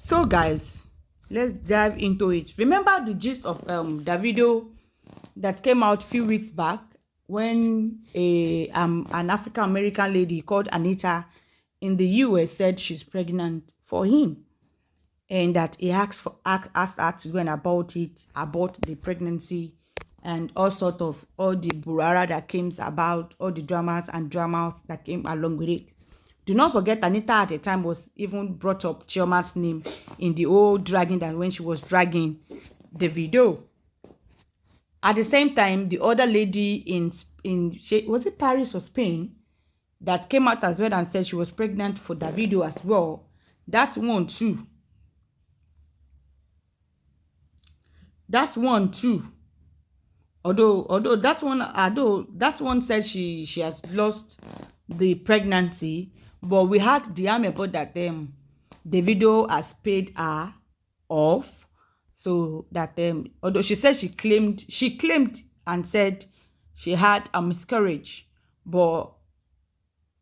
So guys, let's dive into it. Remember the gist of Davido that came out a few weeks back when an African American lady called Anita in the US said she's pregnant for him, and that he asked her to go and abort the pregnancy, and all the burara that came about, all the dramas that came along with it. Do not forget, Anita at the time was even brought up Chioma's name in the old dragging, that when she was dragging the video. At the same time, the other lady in was it Paris or Spain that came out as well and said she was pregnant for Davido as well. That one too. Although that one said she has lost the pregnancy, but we had the report that Davido has paid her off, so that although she said she claimed and said she had a miscarriage, but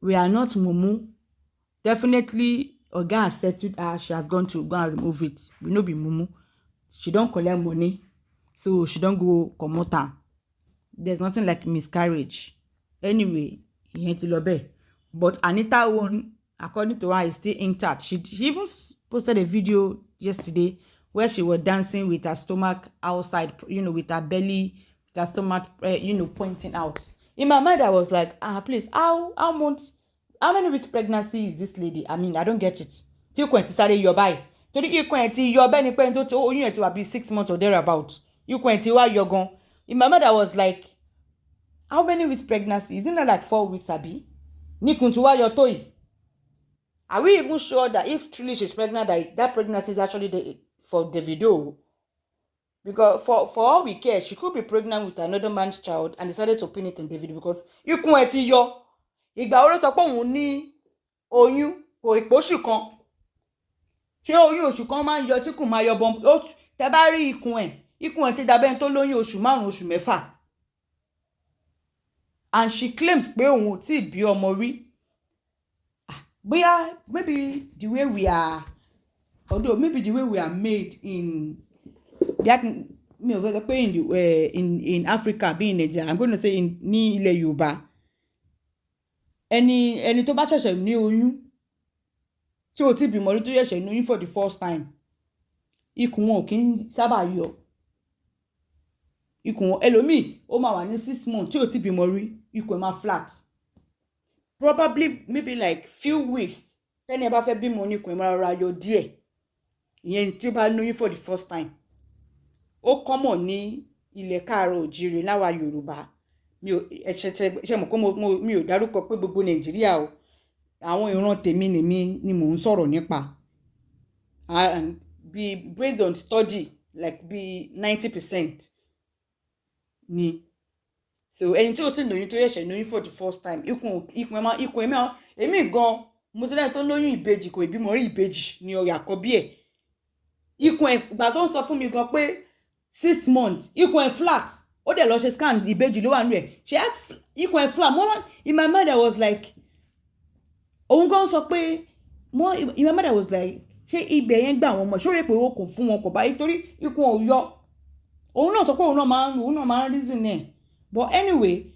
we are not mumu. Definitely Oga has settled her. She has gone to go and remove it. We no be mumu. She don't collect money, so she don't go comota. There's nothing like miscarriage. Anyway, he had to love. But Anita one, according to her, is still intact. She even posted a video yesterday where she was dancing with her stomach outside, with her belly, with her stomach, pointing out. In my mind, I was like, please, how many weeks pregnancy is this lady? I mean, I don't get it. Till when to start your buy. To the your benny pen to you to be 6 months or thereabout. You why you're gone. In my mind, I was like, how many weeks pregnancy? Isn't that like 4 weeks, Abi? Nikuntuwa your toy. Are we even sure that if truly she's pregnant, that pregnancy is actually for Davido? Because for all we care, she could be pregnant with another man's child and decided to pin it on Davido because you can't yo. Ìgbà wo ló sọ pé òun ní oyún kò ìpóṣù kan. Ṣé oyún oṣù kan máa ń yọ tí kò máa yọ bọ́m? Tẹ́ bá rí ikùn ẹ̀ ti dàbẹ́ tó lóyún oṣù 5 oṣù 6. And she claims pé òun ò tí bí ọmọ rí. Maybe the way we are, although maybe the way we are made in in Africa, being Nigeria, I'm going to say in ní ilẹ̀ Yorùbá. Ẹni tó bá ṣẹ̀ṣẹ̀ ní oyún tí ó ti bímọ rí tó ṣẹ̀ṣẹ̀ ní oyún for the first time, ikùn wọn ò kí ń sábà yọ. Ikùn wọn ẹlòmíì ó máa wà ní 6 months tí ó ti bímọ rí, ikùn ẹ̀ máa flat. Probably maybe like few weeks tẹ́ni ẹ bá fẹ́ bímọ ní ikùn ẹ̀ máa rọra yọ díẹ̀. Ìyẹn tí ó bá ní oyún for the first time. Ó common ní ilẹ̀ Káàárọ̀ Oòjíire láwa Yorùbá. Mi ò dárúkọ pé gbogbo Nàìjíríà o. Àwọn ìran tèmi ni mò ń sọ̀rọ̀ nípa. And be based on study, like be 90% ni. So ẹni tí ó ti lóyún tó ṣẹ̀ṣẹ̀ lóyún for the first time, ikùn èmi gan mo ti lẹ́yìn tó lóyún ìbejì kò ìbímọ rí ìbejì ní ọ̀yà àkọ́bí ẹ̀. Ikùn ẹ̀ ìgbà tó ń sọ fún mi gan pé 6 months, ikùn ẹ̀ flat. Ó dẹ̀ lọ ṣe scan ìbejì ló wà nínú ẹ̀. She had ikùn ẹ̀ flat. In my mind I was like, òun gan sọ pé in my mind I was like, ṣé ibẹ̀ yẹn gbà wọ́n mọ̀? Ṣó rè pé ó kò fún wọn kò bá torí ikùn ò yọ. Òun náà sọ pé òun náà máa ń reason ẹ̀. But anyway,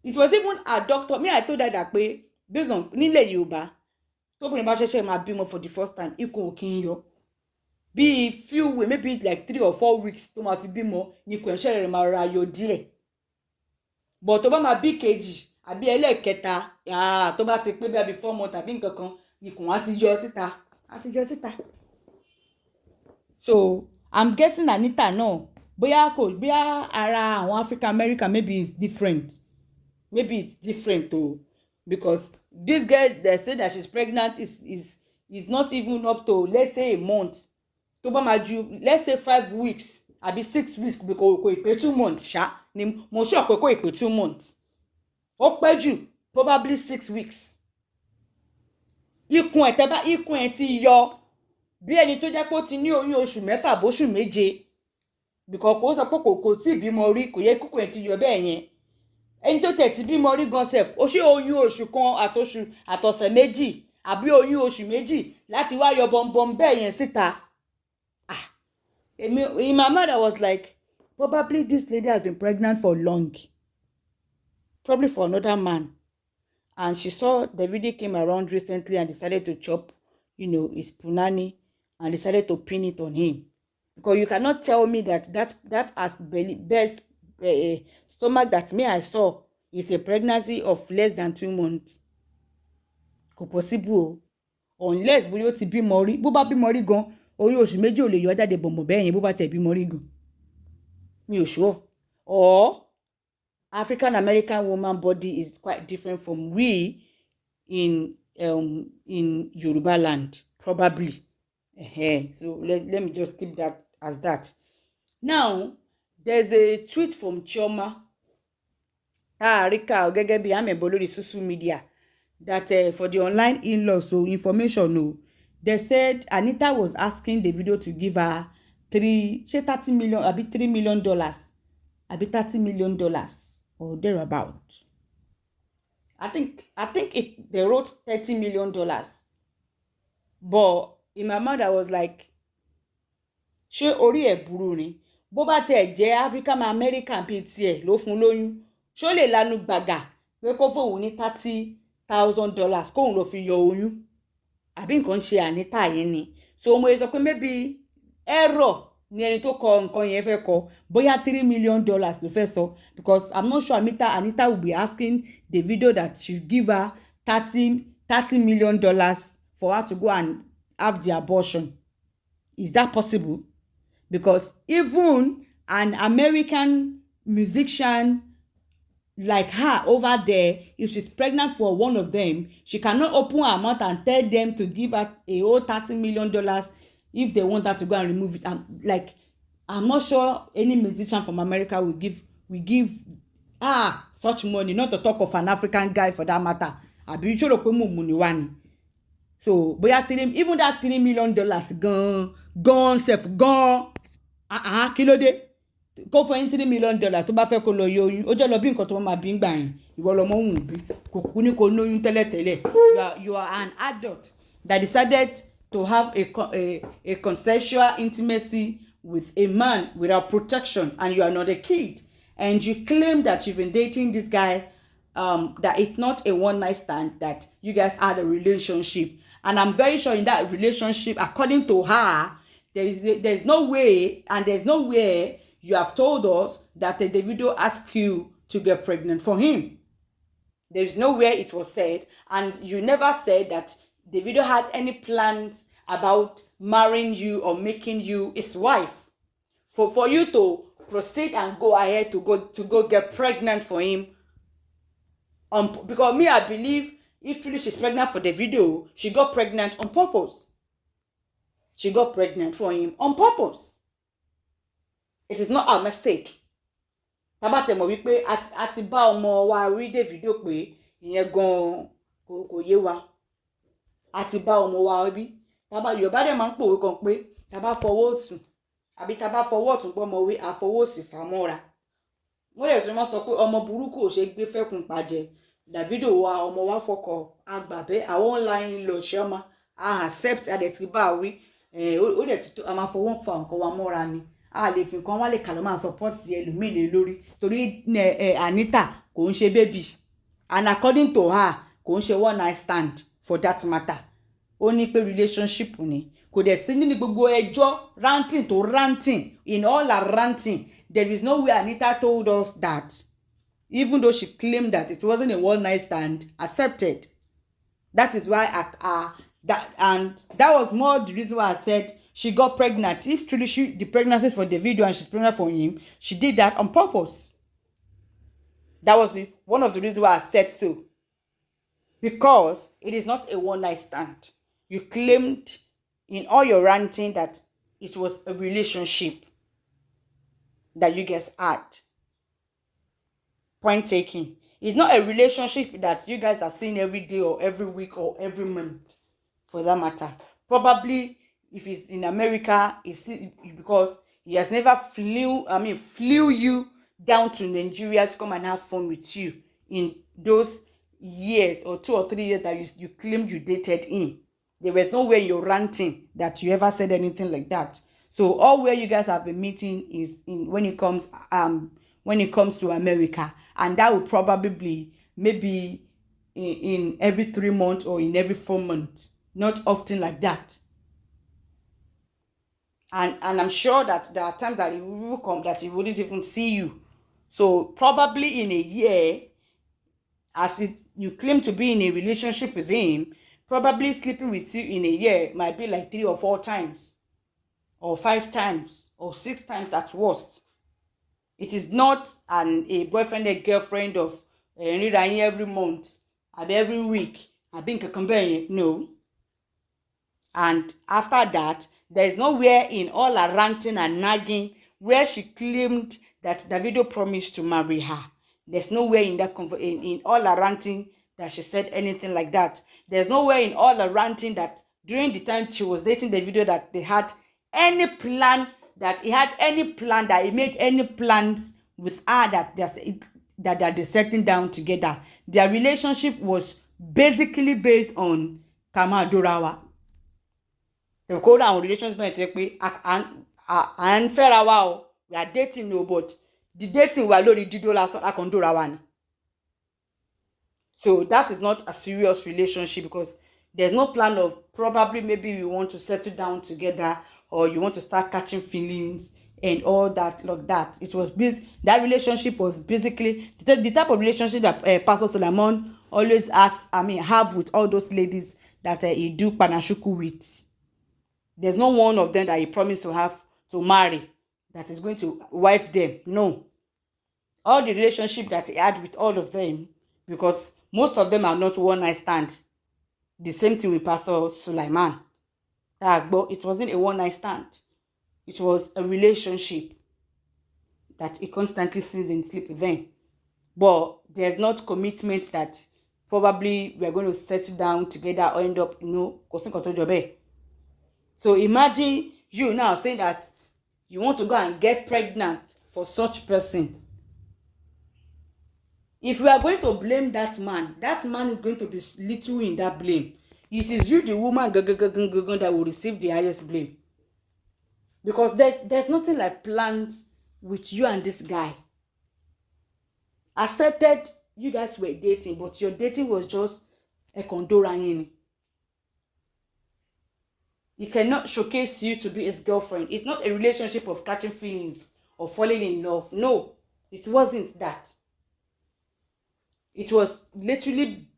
it was even a doctor. Me, I told her that pé based on nílẹ̀ Yorùbá, tóbìnrin bá ṣẹ̀ṣẹ̀ máa bímọ for the first time, ikùn ò kí ń yọ. Be few weeks, maybe like 3 or 4 weeks tó máa fi bímọ, ní ikùn ẹ̀ṣẹ̀ rẹ̀ máa ra yọ díẹ̀. But tó bá máa bí kejì àbí ẹlẹ́ẹ̀kẹta, tó bá ti pé bí 4 months àbí nǹkan kan, ikùn á ti yọ síta. So I'm guessing Anita náà bóyá ara àwọn African American maybe it's different too, because this girl they say that she's pregnant is not even up to, let's say, a month. Tó bá máa ju, let's say 5 weeks àbí 6 weeks, kò ìpé 2 months ni mo sure pé kò ìpé 2 months. Ó pẹ́ jù probably 6 weeks. Ikùn ẹ̀ ti yọ bí ẹni tó jẹ́ pé ó ti ní oyún oṣù 6 bóṣù 7, because kò sọ pé kò tí bímọ rí, kò yẹ kúkùn ẹ̀ ti yọ bẹ́ẹ̀ yẹn. Ẹni tó tẹ̀ ti bímọ rí gan sef, ó ṣe oyún oṣù kan àtọ̀sẹ̀ méjì àbí oyún oṣù méjì láti wá yọ bọ̀m̀bọ̀m bẹ́ẹ̀ yẹn síta. My mother was like, probably this lady has been pregnant for long, probably for another man, and she saw the video came around recently and decided to chop, his punani and decided to pin it on him. Because you cannot tell me that as best stomach that me I saw is a pregnancy of less than 2 months. Kò possible unless bóyá ó ti bímọ rí. Bó bá bímọ rí gan, oyún oṣù méjì ò lè yọ jáde bọ̀mọ̀ bẹ́ẹ̀ yẹn bó bá tẹ̀ bímọ rí gan. Mi ò sure. Or African American woman body is quite different from we in Yoruba land, probably. So let me just keep that as that. Now, there's a tweet from Chioma Adeleke gẹ́gẹ́ bí amebo lórí social media that for the online in-laws, so information, they said Anita was asking Davido to give her $30 million, $3 million, $30 million or thereabout. I think they wrote $30 million. But in my mind I was like, ṣé orí ẹ̀ burú ni? Bó bá tẹ̀ jẹ́ African American bíi tiẹ̀ ló fún lóyún, ṣó lè lanu gbàgà pé kó fóun ní $30,000 kóun lọ fi yọ oyún? Àbí nǹkan ṣe Anita yẹn ni? So mo sọ pé maybe error ni ẹni tó kọ nǹkan yẹn fẹ́ kọ, bóyá $3 million ló fẹ́ sọ, because I'm not sure Anita will be asking Davido that she give her $30 million for her to go and have the abortion. Is that possible? Because even an American musician like her over there, if she's pregnant for one of them, she cannot open her mouth and tell them to give her a whole $30 million if they want her to go and remove it. I'm not sure any musician from America will give such money, not to talk of an African guy for that matter. So even that $3 million gone kí ló dé? Kó fún yín $3 million tó bá fẹ́ kó lọ yọ oyún, ó jẹ́ lọ bí nǹkan tó máa bí ń gbà yín, ìwọ lọmọ òun bí, kò kú ní kò lóyún tẹ́lẹ̀tẹ́lẹ̀. You are an adult that decided to have a consensual intimacy with a man without protection, and you are not a kid, and you claim that you've been dating this guy, that it's not a one-night stand, that you guys had a relationship. And I'm very sure in that relationship, according to her, there's no way, and there's nowhere you have told us that the Davido asked you to get pregnant for him. There's nowhere it was said, and you never said that Davido had any plans about marrying you or making you his wife. For you to proceed and go ahead to go get pregnant for him, because me, I believe if truly she's pregnant for Davido, she got pregnant on purpose. She got pregnant for him on purpose. It is not a mistake. Tabatemo wípé àti bá ọmọ wa rí Davido pé ìyẹn gan kò yé wa. Àti bá ọmọ wa bí. Taba Yorùbá dẹ̀ máa ń pòwe kan pé taba fọwọ́ sùn àbí taba fọwọ́ tún gbọ́mọ wé àfọwọ́ sì fà mọ́ra. Wọ́n lè tún máa sọ pé ọmọ burúkú ò ṣe gbé fẹ́kùn pàjẹ́. Davido wa ọmọ wa fọkọ àgbàbẹ́ àwọn line lọ Chioma accept adẹ̀tí bá wí. Ó dẹ̀ tó a máa fọwọ́ fa nǹkan wa mọ́ra ni. A lè fi nǹkan wá lè kà ló máa support ẹlòmíì lé lórí torí Anita kò ń ṣe baby, and according to her kò ń ṣe one night stand for that matter. Ó ní pé relationship ni. Kò dẹ̀ sí nínú gbogbo ẹjọ́ ranting in all her ranting. There is no way Anita told us that, even though she claimed that it wasn't a one night stand, accepted. That is why that was more the reason why I said she got pregnant. If truly the pregnancy is for Davido and she's pregnant for him, she did that on purpose. That was one of the reasons why I said so. Because it is not a one-night stand. You claimed in all your ranting that it was a relationship that you guys had. Point taken. It's not a relationship that you guys are seeing every day or every week or every month, for that matter. Probably if he's in America, it's because he has never flew you down to Nigeria to come and have fun with you in those years or 2 or 3 years that you claimed you dated him. There was nowhere in your ranting that you ever said anything like that. So all where you guys have been meeting is in when it comes to America, and that will probably be maybe in every 3 months or in every 4 months, not often like that. And I'm sure that there are times that he will come that he wouldn't even see you. So probably in a year, you claim to be in a relationship with him, probably sleeping with you in a year might be like 3 or 4 times, or 5 times, or 6 times at worst. It is not a boyfriend and girlfriend of every month, every week, no. And after that, there is nowhere in all her ranting and nagging where she claimed that Davido promised to marry her. There's nowhere in that in all her ranting that she said anything like that. There's nowhere in all her ranting that during the time she was dating Davido that they had any plan, that he had any plan, that he made any plans with her that they're settling down together. Their relationship was basically based on Kama Adorawa. The code and relationship and fair we are dating, no, but the dating we are lórí dídó lásán akondora wa ni. So that is not a serious relationship, because there's no plan of probably maybe you want to settle down together or you want to start catching feelings and all that like that. It was that relationship was basically the type of relationship that Pastor Solomon always have with all those ladies that he do panashuku with. There's no one of them that he promised to marry that is going to wife them. No. All the relationship that he had with all of them, because most of them are not one night stand. The same thing with Pastor Sulaiman. But it wasn't a one night stand. It was a relationship that he constantly sees and sleep with them. But there's not commitment that probably we're going to settle down together or end up, So imagine you now saying that you want to go and get pregnant for such person. If we are going to blame that man is going to be little in that blame. It is you, the woman, that will receive the highest blame. Because there's nothing like plans with you and this guy. Accepted you guys were dating, but your dating was just a condorangini. He cannot showcase you to be his girlfriend. It's not a relationship of catching feelings or falling in love. No, it wasn't that. It was literally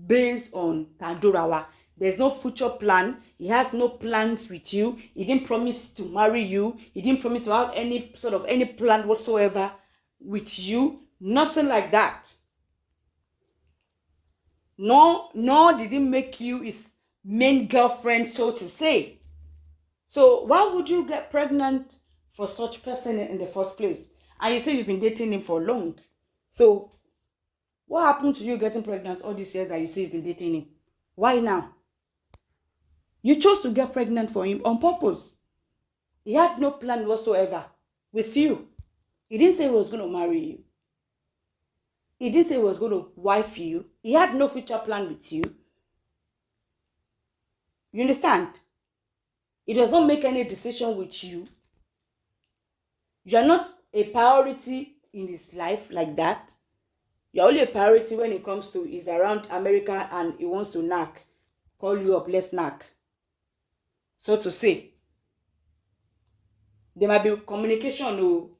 based on Tandorawa. There's no future plan. He has no plans with you. He didn't promise to marry you. He didn't promise to have any plan whatsoever with you. Nothing like that. Nor did he make you his main girlfriend, so to say. So why would you get pregnant for such person in the first place? And you say you've been dating him for long. So what happened to you getting pregnant all these years that you say you've been dating him? Why now? You chose to get pregnant for him on purpose. He had no plan whatsoever with you. He didn't say he was going to marry you. He didn't say he was going to wife you. He had no future plan with you. You understand? He does not make any decision with you. You are not a priority in his life like that. You're only a priority when it comes to he's around America and he wants to knack. Call you up, let's knack. So to say. There might be communication,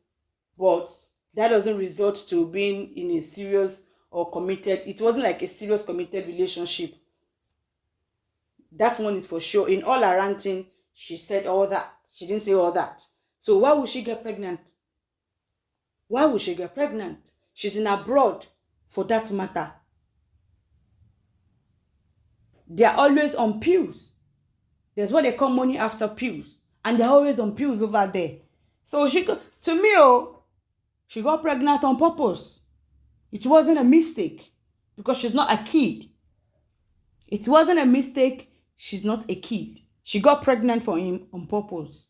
but that doesn't result to being in a serious or committed. It wasn't like a serious committed relationship. That one is for sure. In all her ranting, she said all that. She didn't say all that. So why would she get pregnant? Why would she get pregnant? She's in abroad, for that matter. They are always on pills. There's what they call money after pills. And they're always on pills over there. So she got pregnant on purpose. It wasn't a mistake. Because she's not a kid. It wasn't a mistake. She's not a kid. She got pregnant for him on purpose.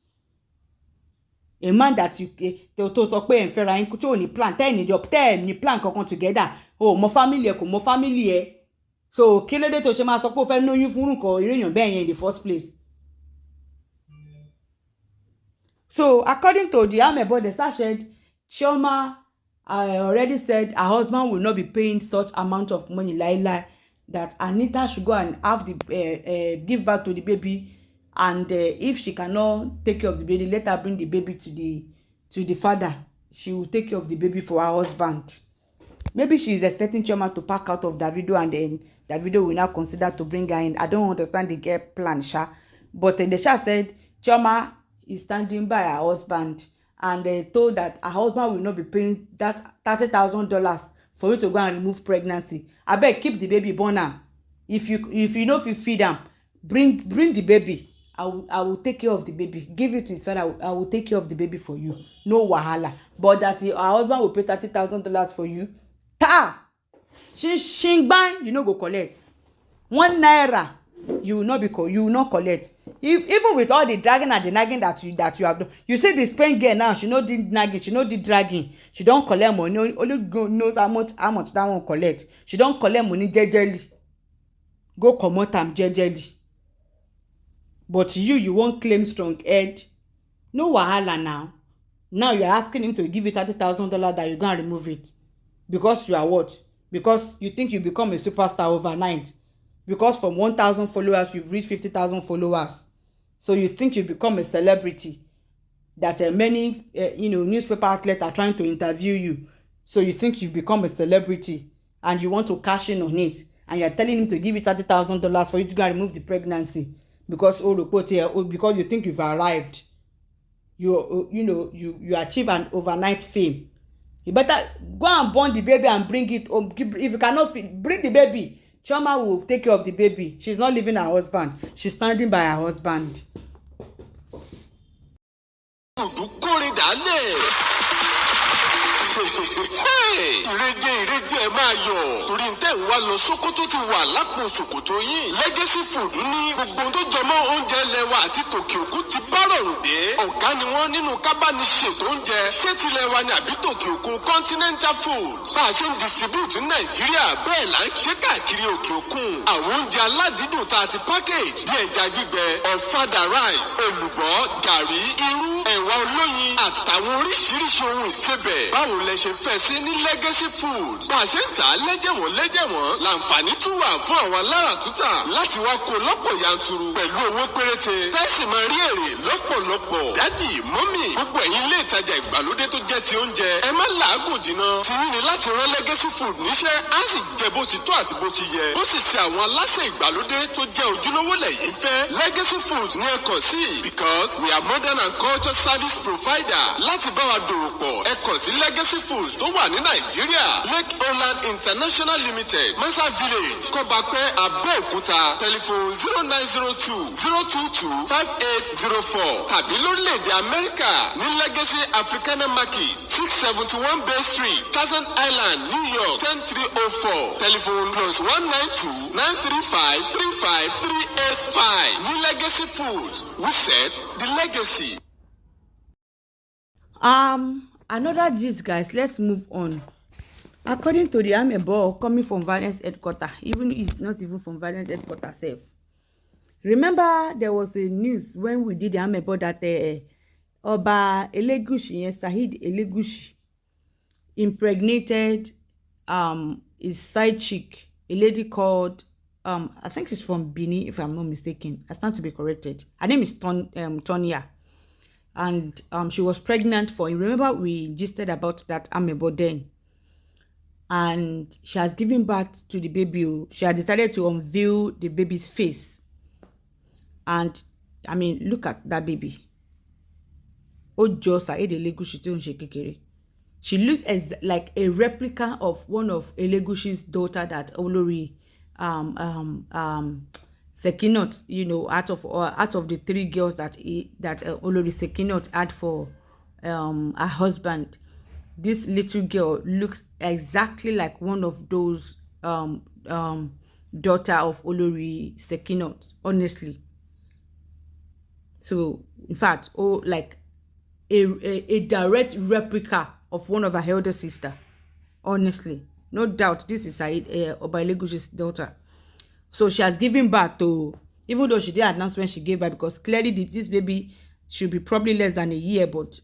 A man that you talk and fair and plan, 10 plan kankan together. Oh, more family. So kí ló dé tó ṣe máa sọ pé ó fẹ́ lóyún fún nǹkan ìrìnyàn bẹ́ẹ̀ yẹn in the first place. So according to the amebo, the said Chioma already said her husband will not be paying such amount of money like that Anita should go and have the give birth to the baby, and if she cannot take care of the baby, let her bring the baby to the father. She will take care of the baby for her husband. Maybe she is expecting Chioma to pack out of Davido, and then Davido will now consider to bring her in. I don't understand the girl plan, Sha. But the Sha said Chioma is standing by her husband, and they told that her husband will not be paying that $30,000 for you to go and remove pregnancy. I beg, keep the baby born am. If you know if you feed am, bring the baby. I will take care of the baby. Give it to his father. I will take care of the baby for you. No wahala. But that her husband will pay $30,000 for you. Ta! Shingban, you no go collect. 1 naira, you will not collect. Even with all the dragging and the nagging that you have done. You see the Spain girl now, she no did nagging, she no did dragging. She don't collect money. Only God knows how much that one collect. She don't collect money jejely. Go comot am jejely. But you won't claim strong head. No wahala now. Now you're asking him to give you $30,000 that you're going to remove it. Because you are what? Because you think you become a superstar overnight. Because from 1,000 followers, you've reached 50,000 followers. So you think you become a celebrity. That many newspaper outlets are trying to interview you. So you think you've become a celebrity. And you want to cash in on it. And you're telling him to give you $30,000 for you to go and remove the pregnancy. Because because you think you've arrived. You achieve an overnight fame. You better go and born the baby and bring it home. If you cannot bring the baby, Chioma will take care of the baby. She's not leaving her husband. She's standing by her husband. ìrèdè ẹ máa yọ̀ torí ń tẹ̀ ń wá lọ Sókótó ti wà lápò ṣòkòtò yín. Legacy Food ní gbogbo tó jẹ mọ́ oúnjẹ lẹ́wà àti tòkè òkun ti bá rọrùn dé. Ọ̀gá ni wọ́n nínú kábániṣètò oúnjẹ ṣé tilẹ̀ wa ni àbí tòkè òkun Continental Foods. Bá a ṣe ń distribute ní Nàìjíríà bẹ́ẹ̀ là ń ṣe káàkiri òkè òkun. Àwọn oúnjẹ aládìídùn tá a ti package bí ẹja gbígbẹ, ọ̀fadà rice, èlùbọ́, gàrí, irú, ẹ̀wà olóyin àtàwọn oríṣiríṣi ohun ìsebẹ̀. Báwo lẹ ṣe fẹ́ sí ní Legacy Foods? Bá a ṣe ń tà á lẹ́jẹ̀wọ̀n láǹfààní tún wà fún àwọn aláràtúntà láti wá kó lọ́pọ̀ yanturu pẹ̀lú owó péréte. Tẹ́sí máa rí èrè lọ́pọ̀lọpọ̀. Dádì, mọ́mì, gbogbo ẹ̀yin ilé ìtajà ìgbàlódé tó jẹ́ ti oúnjẹ. Ẹ má làágùn jìnnà. Ti yín ni láti rán Legacy Food níṣẹ́, á sì jẹ bó ti tó àti bó ti yẹ. Bó sì ṣe àwọn aláṣẹ ìgbàlódé tó jẹ́ ojúlówó lẹ́yìn fẹ́. Legacy Food ní ẹ kàn sí because we are modern and culture service provider. Láti bá wa dòwò pọ̀, ẹ kàn sí Legacy Foods tó wà ní Nàìjíríà. Lake Holland International Limited, Mesa Village, Kọ́bápẹ́, Abẹ́òkúta. Telephone 0902-022-5804. Tàbí lórílẹ̀‐èdè Amẹ́ríkà ní Legacy Africana Market, 671 Bay Street, Staten Island, New York, 10304. Telephone +192-935-35385. Ní Legacy Foods, we set the legacy. Another gist, guys. Let's move on. According to the amebo coming from violence headquarters, even it's not even from violence headquarters self. Remember, there was a news when we did the amebo that Oba Elegushi, Saheed Elegushi, impregnated his side chick, a lady called I think she's from Benin, if I'm not mistaken. I stand to be corrected. Her name is Tonya. And she was pregnant for, you remember we gisted about that amebo then. And she has given birth to the baby. She has decided to unveil the baby's face. And I mean, look at that baby. Ojo Saheed Elegushi tó ń ṣe kékeré. She looks as like a replica of one of Elegushi's daughter that Olori Sekinot, out of the 3 girls that Olori Sekinot had for her husband. This little girl looks exactly like one of those daughter of Olori Sekinot, honestly. So, in fact, like a direct replica of one of her elder sister, honestly. No doubt, this is Oba Elegushi's daughter. So she has given birth to, even though she didn't announce when she gave birth, because clearly this baby should be probably less than a year, but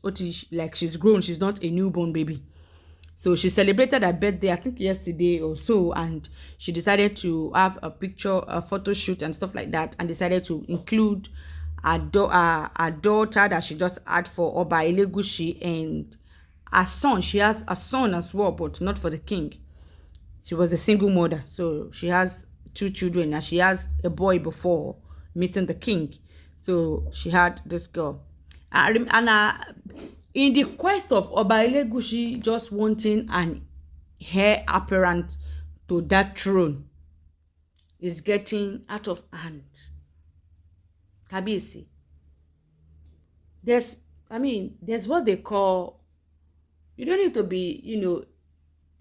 like she's grown, she's not a newborn baby. So she celebrated her birthday, I think yesterday or so, and she decided to have a photo shoot and stuff like that, and decided to include her daughter that she just had for Oba Elegushi, and her son. She has a son as well, but not for the king. She was a single mother, so she has 2 children, and she has a boy before meeting the king. So she had this girl. In the quest of Oba Elegushi just wanting an heir apparent to that throne is getting out of hand. Kabisi. There's what they call, you don't need to be,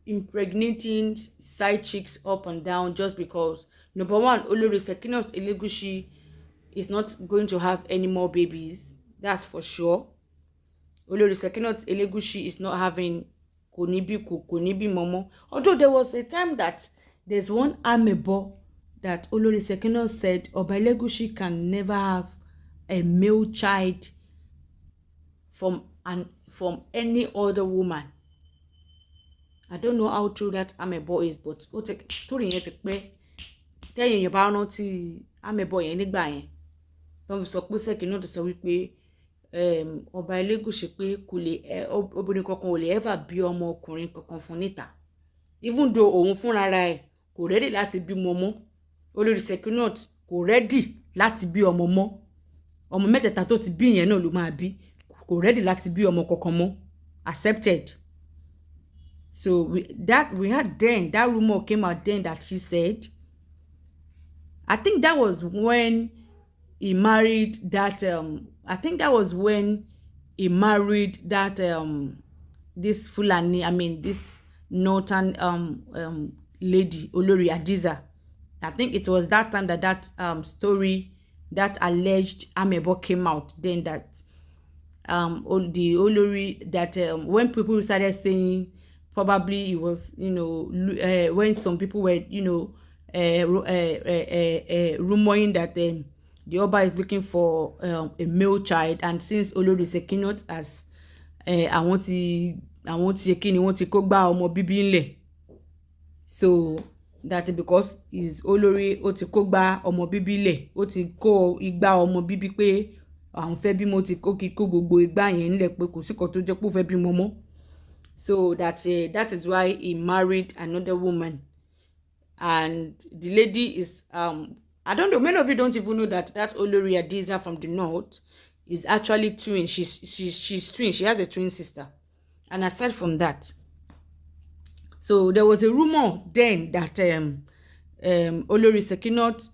impregnating side chicks up and down just because, number one, Olori Sekinat Elegushi is not going to have any more babies. That's for sure. Olori Sekinat Elegushi is not having konibi momo. Although there was a time that there's one amebo that Olori Sekinat said Oba Elegushi can never have a male child from any other woman. I don't know how true that amebo is, but story yẹn ti pẹ́. Tẹ́yìn yẹn bá rántí amebo yẹn nígbà yẹn. Tó sọ pé Sekinat sọ wípé Oba Elegushi pé kò lè obìnrin kankan ò lè ever bí ọmọ ọkùnrin kankan fún níta, even though òun fúnra ẹ̀ kò ready láti bí ọmọ. Olórí Sekinat kò ready láti bí ọmọ mọ́. Ọmọ mẹ́tẹ̀ẹ̀ta tó ti bí yẹn náà ló máa bí, kò ready láti bí ọmọ kankan mọ́. Accepted. So we had then that rumor came out then that she said, I think that was when he married that this Fulani, this northern lady Olori Adiza. I think it was that time that story, that alleged amebo came out then, that the Olori, that when people started saying probably it was, when some people were, rumoring that the Oba is looking for a male child, and since Olori Sekinat as àwọn ti wọ́n ti kó gbá ọmọ bíbí ńlẹ̀, so that because is Olori ó ti kó gbá ọmọ bíbí ńlẹ̀, ó ti kó igbá ọmọ bíbí pé àwọn fẹ́ bímọ, ó ti kó gbogbo igbá yẹn ńlẹ̀ pé kò sí kan tó jẹ́ pé ó fẹ́ bímọ mọ́. So that is why he married another woman, and the lady is I don't know, many of you don't even know that Olori Adiza from the north is actually twin. She's twin. She has a twin sister. And aside from that, so there was a rumor then that Olori Sekinat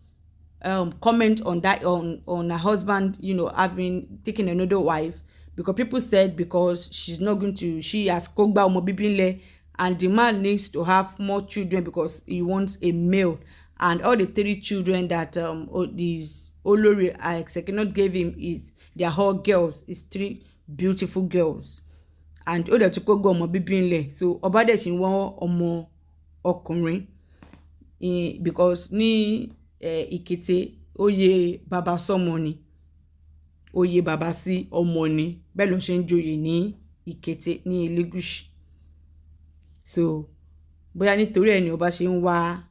comment on that, on her husband, having taken another wife, because people said because she's not going to, she has kogba omo bibinle, and the man needs to have more children because he wants a male, and all the 3 children that these Olori Sekinat gave him they are all girls. It's 3 beautiful girls, and ó dẹ̀ tún kó gbọ́ ọmọ bíbí ńlẹ̀. So ọba dẹ̀ ṣì ń wọ́n ọmọ ọkùnrin, because ní Ìkìtì oyè bàbá sọ́mọ ni, oyè bàbá sí ọmọ ni, bẹ́ẹ̀ ló ṣe ń joyè ní Ìkìtì ní Elegushi. So bóyá nítorí ẹni ọba ṣe ń wá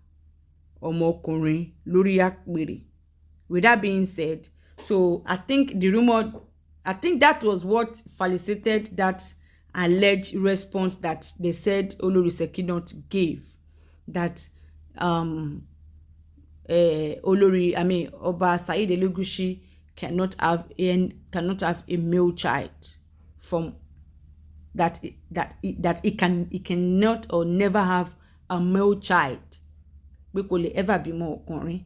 ọmọ ọkùnrin lórí àpèrè. With that being said, so I think that was what facilitated that alleged response that they said Olori Sekinat gave, that Oba Said Elegushi cannot have a male child from that he cannot or never have a male child. We could ever be more ọkùnrin,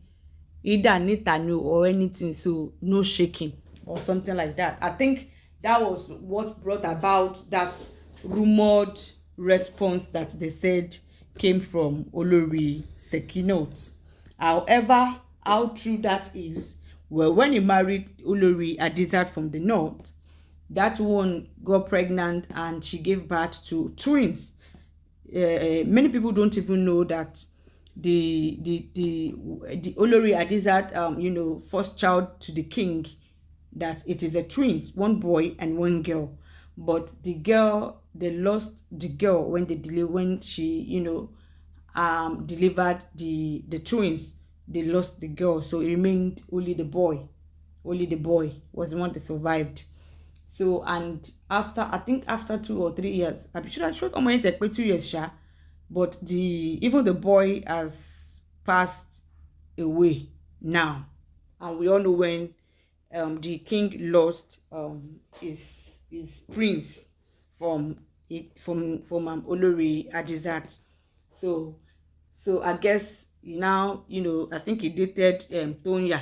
either nítanu or anything, so no shaking or something like that. I think that was what brought about that rumored response that they said came from Olori Sekinat. However, how true that is, well, when he married Olori Adiza from the north, that one got pregnant and she gave birth to twins. Many people don't even know that the Olori Adizat first child to the king, that it is a twins, one boy and one girl. But the girl, they lost the girl when she delivered the twins. They lost the girl, so it remained only the boy. Only the boy was the one that survived. So, and after, I think after 2 or 3 years, I'm sure I showed on my 2 years, sha. But even the boy has passed away now, and we all know when the king lost his prince from Olori Adizat. So I guess now, I think he dated Tonya,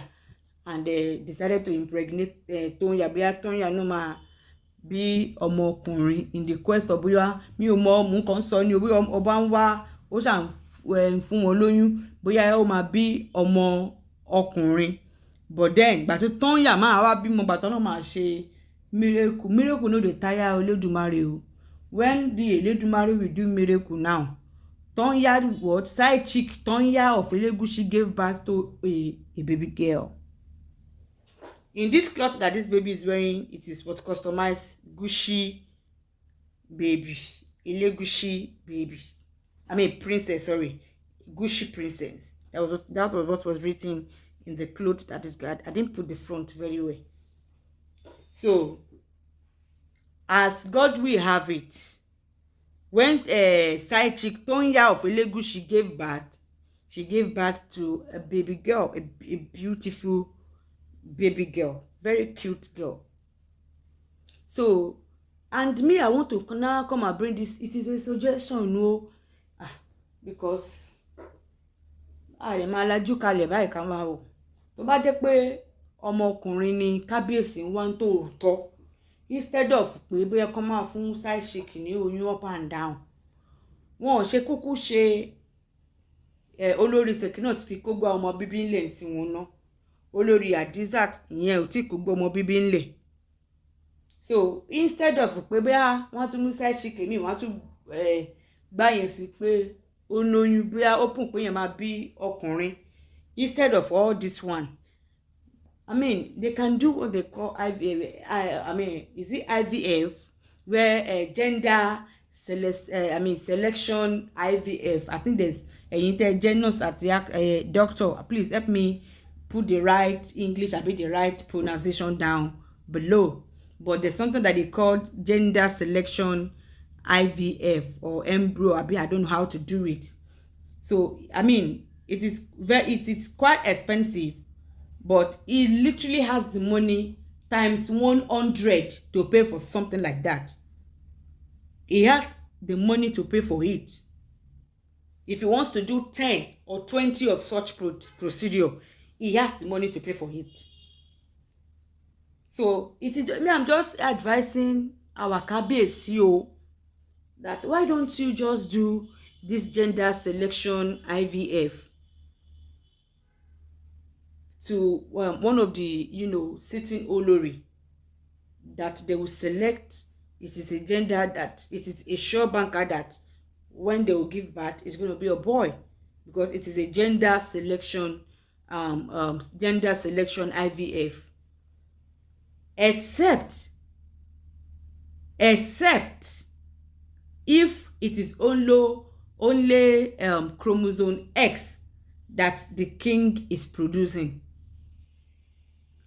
and decided to impregnate Tonya. Tonya no ma bí ọmọkùnrin in the quest of bóyá mi ò mọ mú kan sọ ni bóyá ọba ń wá ó ṣà ń fún wọn lóyún bóyá ó máa bí ọmọ ọkùnrin, but then gbà tó Tonya máa wá bímọ gbàtọ́ náà máa ṣe miracle no dey tire Olódùmarè o. When the Olódùmarè will do miracle now, Tonya, what side chick Tonya of Elegushi gave birth to a baby girl. In this cloth that this baby is wearing, it is what customized Gushi baby, Elegushi baby. I mean princess, sorry, Gushi princess. That was what was written in the cloth that is got. I didn't put the front very well. So, as God will have it, when side chick Tonya of Elegushi gave birth, she gave birth to a baby girl, a beautiful baby girl, very cute girl. So, and me, I want to now come and bring this. It is a suggestion, no, because lè máa lajú kalẹ̀ báyìí ká máa wò. Tó bá jẹ́ pé ọmọkùnrin ni kábíyèsí ń wá ń tòótọ́, instead of pé bóyá kán máa fún side chick ní oyún up and down, wọn ò ṣe kúkú ṣe olórí Sekinat tí kó gba ọmọ bíbí ńlẹ̀ tí wọn ná. Olórí Adizat ìyẹn ò tí kó gbọ́ ọmọ bíbí ńlẹ̀. So instead of pé bóyá wọ́n tún mú side chick mi, wọ́n tún gbá yẹn sí pé ó lóyún, bóyá ó pùn pé yẹn máa bí ọkùnrin. Instead of all this one, I mean, they can do what they call IVF. I mean, is it IVF, where gender selection IVF? I think there's a intergenous at doctor. Please help me put the right English, the right pronunciation down below. But there's something that they call gender selection IVF or embryo. I don't know how to do it. So I mean, it is quite expensive, but he literally has the money times 100 to pay for something like that. He has the money to pay for it. If he wants to do 10 or 20 of such procedure, he has the money to pay for it. So it is me. I'm just advising our Kabiyesi that why don't you just do this gender selection IVF to one of the sitting Olori, that they will select. It is a gender that it is a sure banker that when they will give birth it's going to be a boy, because it is a gender selection IVF. Except if it is only chromosome X that the king is producing.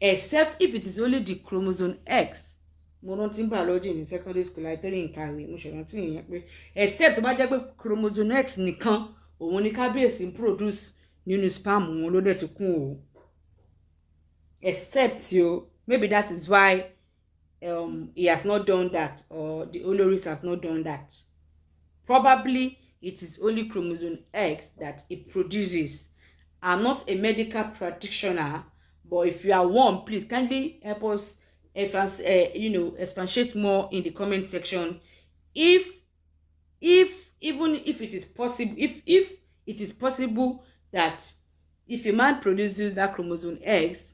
Except if it is only the chromosome X. Mo rántí biology in secondary school àìtẹ́rì nǹkan mo ṣe rántí ìyẹn pé except tó bá jẹ́ pé chromosome X nìkan òun ni kábíyèsí ń produce nínú sperm wọn ló dẹ̀ ti kún o. Except maybe that is why he has not done that, or the Oloris have not done that. Probably it is only chromosome X that it produces. I'm not a medical practitioner, but if you are one, please kindly help us expatiate more in the comment section. Even if it is possible, if it is possible that if a man produces that chromosome X,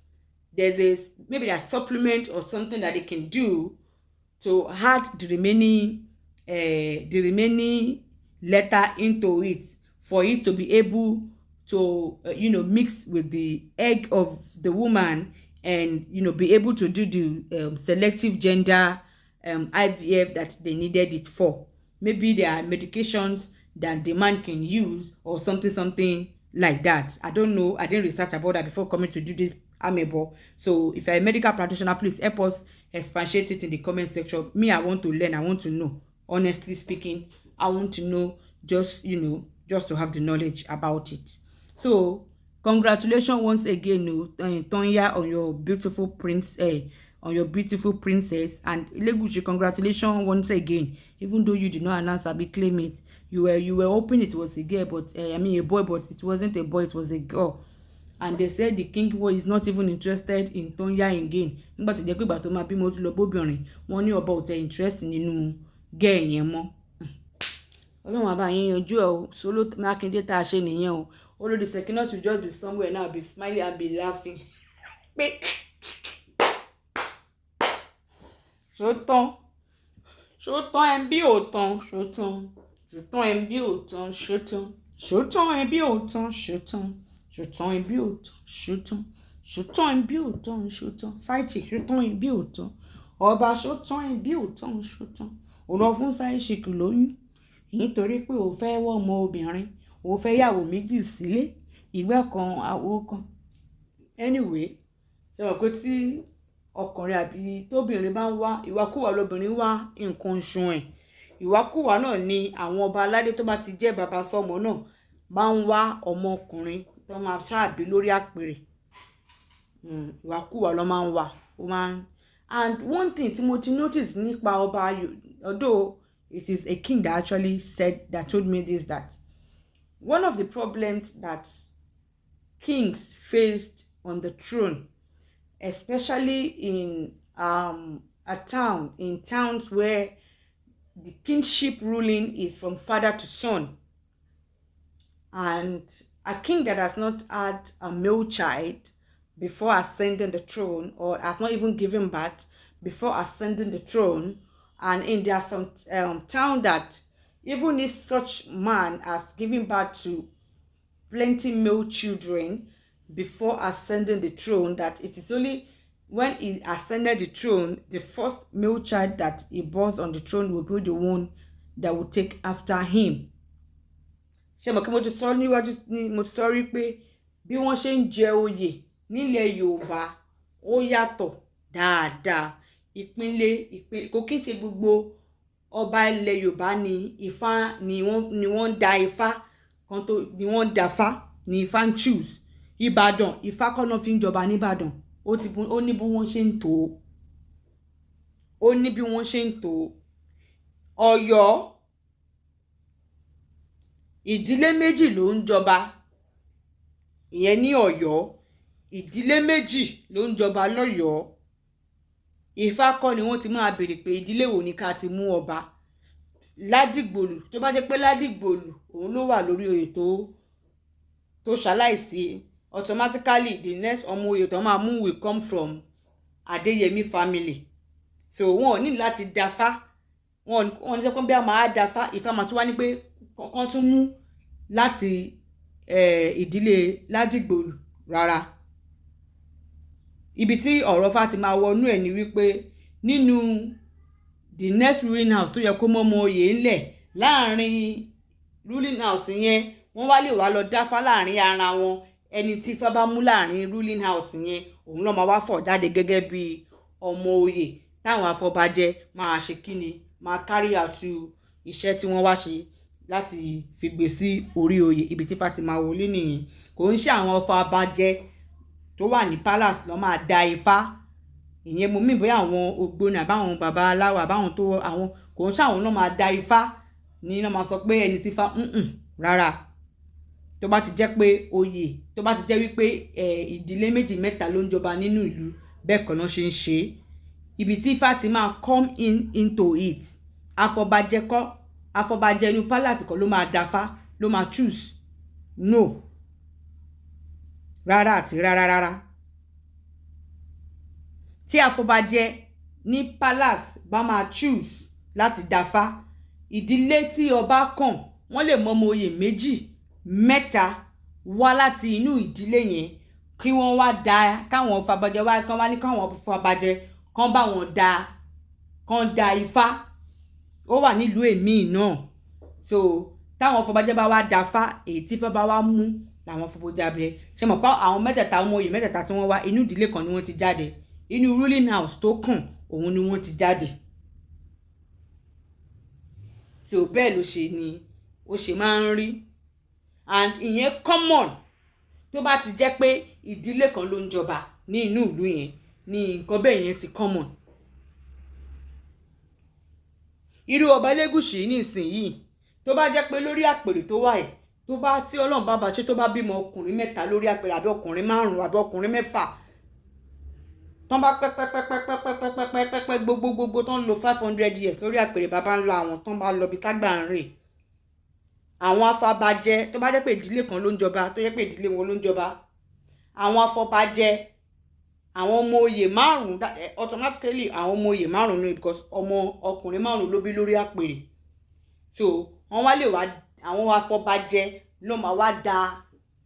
there's maybe a supplement or something that they can do to add the remaining letter into it for it to be able to mix with the egg of the woman and be able to do the selective gender IVF that they needed it for. Maybe there are medications that the man can use or something like that. I don't know. I didn't research about that before coming to do this amebo. So if you're a medical practitioner, please help us expatiate it in the comment section. Me, I want to learn. I want to know. Honestly speaking, I want to know, just to have the knowledge about it. So congratulations once again, Tonya, on your beautiful princess, and Elegushi, congratulations once again. Even though you did not announce or be claim it, you were hoping it was a girl, but a boy, but it wasn't a boy, it was a girl. And they said the king is not even interested in Tonya again. Nígbà tó jẹ́ pé ìgbà tó máa bímọ tó lọ bóbìnrin, wọ́n ní ọba ò tẹ interest nínú girl yẹn mọ́. Ọlọ́run àbá yín yanjú ẹ̀ o. Solo Mákindé tá a ṣe nìyẹn o. Olórí Sekinat to just be somewhere now, be smiling and be laughing. Ṣótán ẹ̀ bí òtán, ṣótán ẹ̀ bí òtán, ṣótán ẹ̀ bí òtán, ṣótán ẹ̀ bí òtán, ṣótán ẹ̀ bí òtán, ṣótán Side-Chick, ṣótán ẹ̀ bí òtán, ọba ṣótán ẹ̀ bí òtán, ṣótán ò lọ fún Side-Chick lóyún nítorí pé ò fẹ́ wọ́ ọmọ obìnrin, ò fẹ́ yàwó méjì sílé, ìgbẹ́ kan àwo kan. Anyway, ṣe mọ̀ pé tí ọkùnrin àbí tóbìnrin bá ń wá ìwàkúwà lóbìnrin wá nǹkan oṣù ẹ̀, ìwàkúwà náà ni àwọn ọba aládé tó bá ti jẹ́ bàbá sọmọ náà bá ń wá ọmọkùnrin tó máa ṣáàbí lórí àpèrè. Ìwàkúwà ló máa ń wá. And one thing tí mo ti notice nípa ọba, although it is a king that actually told me this, that one of the problems that kings faced on the throne, especially in towns where the kingship ruling is from father to son, and a king that has not had a male child before ascending the throne, or has not even given birth before ascending the throne, and there are some town that even if such man has given birth to plenty male children before ascending the throne, that it is only when he ascended the throne, the first male child that he brought on the throne will be the one that will take after him. Ṣé mo kí mo ti sọ níwájú ni mo ti sọ rí pé bí wọ́n ṣe ń jẹ oyè nílẹ̀ Yorùbá ó yàtọ̀ dáadáa. Ìpínlẹ̀ kò kí n ṣe gbogbo ọba ilẹ̀ Yorùbá ni Ifá ni wọ́n da Ifá kan tó ni wọ́n da Ifá ni Ifá ń choose. Ìbàdàn Ifá kọ́ náà fi ń jọba níbàdàn. Ó ní bí wọ́n ṣe ń tò ó. Ọ̀yọ́ ìdílé méjì ló ń jọba. Ìyẹn ní Ọ̀yọ́ ìdílé méjì ló ń jọba lọ́yọ̀ọ́. Ifá kọ́ ni wọ́n ti máa béèrè pé ìdílé wo ni ká ti mú ọba. Ládìgbòlù, tó bá jẹ́ pé Ládìgbòlù òun ló wà lórí oyè tó ṣaláìsí, automatically the next ọmọ oyè tó máa mú will come from Adéyẹmí family. So wọn ò ní láti dáfá, wọn ní sọ pé bí a máa dáfá, Ifá máa tún wá ní pé kọ́kọ́ tún mú láti ìdílé Ládìgbòlù rárá. Ibi tí ọ̀rọ̀ Fá ti máa wọnú ẹ̀ ni wípé nínú the next ruling house tó yẹ kó mọ́mọ́ oyè ńlẹ̀ láàrin ruling house yẹn, wọ́n wá lè wá lọ dáfá láàrin ara wọn. Ẹni tí Ifá bá mú láàrin ruling house yẹn, òun ló máa wá fọ̀ jáde gẹ́gẹ́ bí ọmọ oyè táwọn afọbajẹ máa ṣe kíni, máa carry out iṣẹ́ tí wọ́n wá ṣe láti fi gbé sí orí oyè. Ibi tí Ifá ti máa wọlé nìyẹn. Kò ń ṣe àwọn afọbajẹ tó wà ní palace ló máa da Ifá. Ìyẹn mo mìn bóyá àwọn ògbóni àbáwọn bàbá aláwọ̀ àbáwọn tó àwọn kò ń ṣe àwọn ló máa da Ifá ní ló máa sọ pé ẹni tí Ifá rárá. Tó bá ti jẹ́ pé oyè, tó bá ti jẹ́ wípé ìdílé méjì mẹ́ta ló ń jọba nínú ìlú, bẹ́ẹ̀ kan náà ṣe ń ṣe. Ibi tí Ifá ti máa come into it, afọbajẹ inú palace kan ló máa dáfá, ló máa choose. No, rárá àti rárá. Tí afọbajẹ ní palace bá máa choose láti dáfá, ìdílé tí ọba kàn wọ́n lè mọ ọmọ oyè méjì mẹ́ta wá láti inú ìdílé yẹn kí wọ́n wá da káwọn afọbajẹ wá kán wá ní káwọn afọbajẹ kán bá wọn da ifá. Ó wà nílùú èmi náà. So táwọn afọbajẹ bá wá da fá èyí tí fẹ́ bá wá mú làwọn afọbajẹ ṣe mọ̀ pé àwọn mẹ́tẹ̀ẹ̀ta ọmọ oyè mẹ́tẹ̀ẹ̀ta tí wọ́n wá inú ìdílé kan ni wọ́n ti jáde, inú ruling house tó kàn òun ni wọ́n ti jáde. So bẹ́ẹ̀ ló ṣe ni ó ṣe máa ń rí, and ìyẹn common tó bá ti jẹ́ pé ìdílé kan ló ń jọba ní inú ìlú yẹn ní nǹkan bẹ́ẹ̀ yẹn ti common. Irú Ọba Elegushi ní ìsinyìí tó bá jẹ́ pé lórí àpèrè tó wà yìí tó bá tí Ọlọ́run bá bá ṣe tó bá bímọ ọkùnrin 3 lórí àpèrè àbí ọkùnrin 5 àbí ọkùnrin 6 tán bá pẹ́pẹ́pẹ́pẹ́pẹ́pẹ́pẹ́pẹ́ gbogbo tán lo 500 years lórí àpèrè bàbá ńlá àwọn tán bá lọ bí tágbà ń rè. Àwọn afọbajẹ tó bá jẹ́ pé ìdílé kan ló ń jọba tó jẹ́ pé ìdílé wọn ló ń jọba, àwọn afọbajẹ àwọn ọmọ oyè 5 automatically àwọn ọmọ oyè 5 ni because ọmọ ọkùnrin 5 ló bí lórí àpèrè. So wọ́n wá lè wá àwọn afọbajẹ ló máa wá da,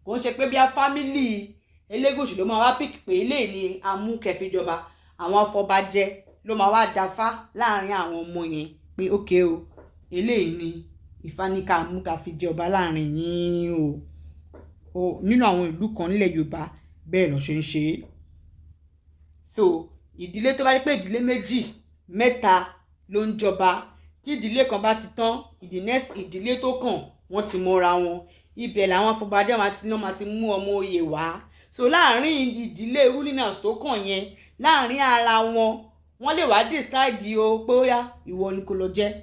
kò ń ṣe pé bí a family Elegushi ló máa wá pick pé ilé ní amúkẹfìjọba, àwọn afọbajẹ ló máa wá dáfá láàrin àwọn ọmọ yẹn pé ókè o eléyìí ni Ifá ní ká amúkẹfìjọba láàrin yín o. Nínú àwọn ìlú kan nílẹ̀ Yorùbá bẹ́ẹ̀ ló ṣe ń ṣe. So ìdílé tó bá jẹ́ pé ìdílé 2 mẹ́ta ló ń jọba, tí ìdílé kan bá ti tán ìdílé tó kàn wọ́n ti mọ́ra wọn, ibẹ̀ làwọn afọbajẹ máa ti mú ọmọ oyè wá. So láàrin ìdílé ruling house tó kàn yẹn láàrin ara wọ́n lè wá decide o pé ó yá ìwọ ni kò lọ jẹ́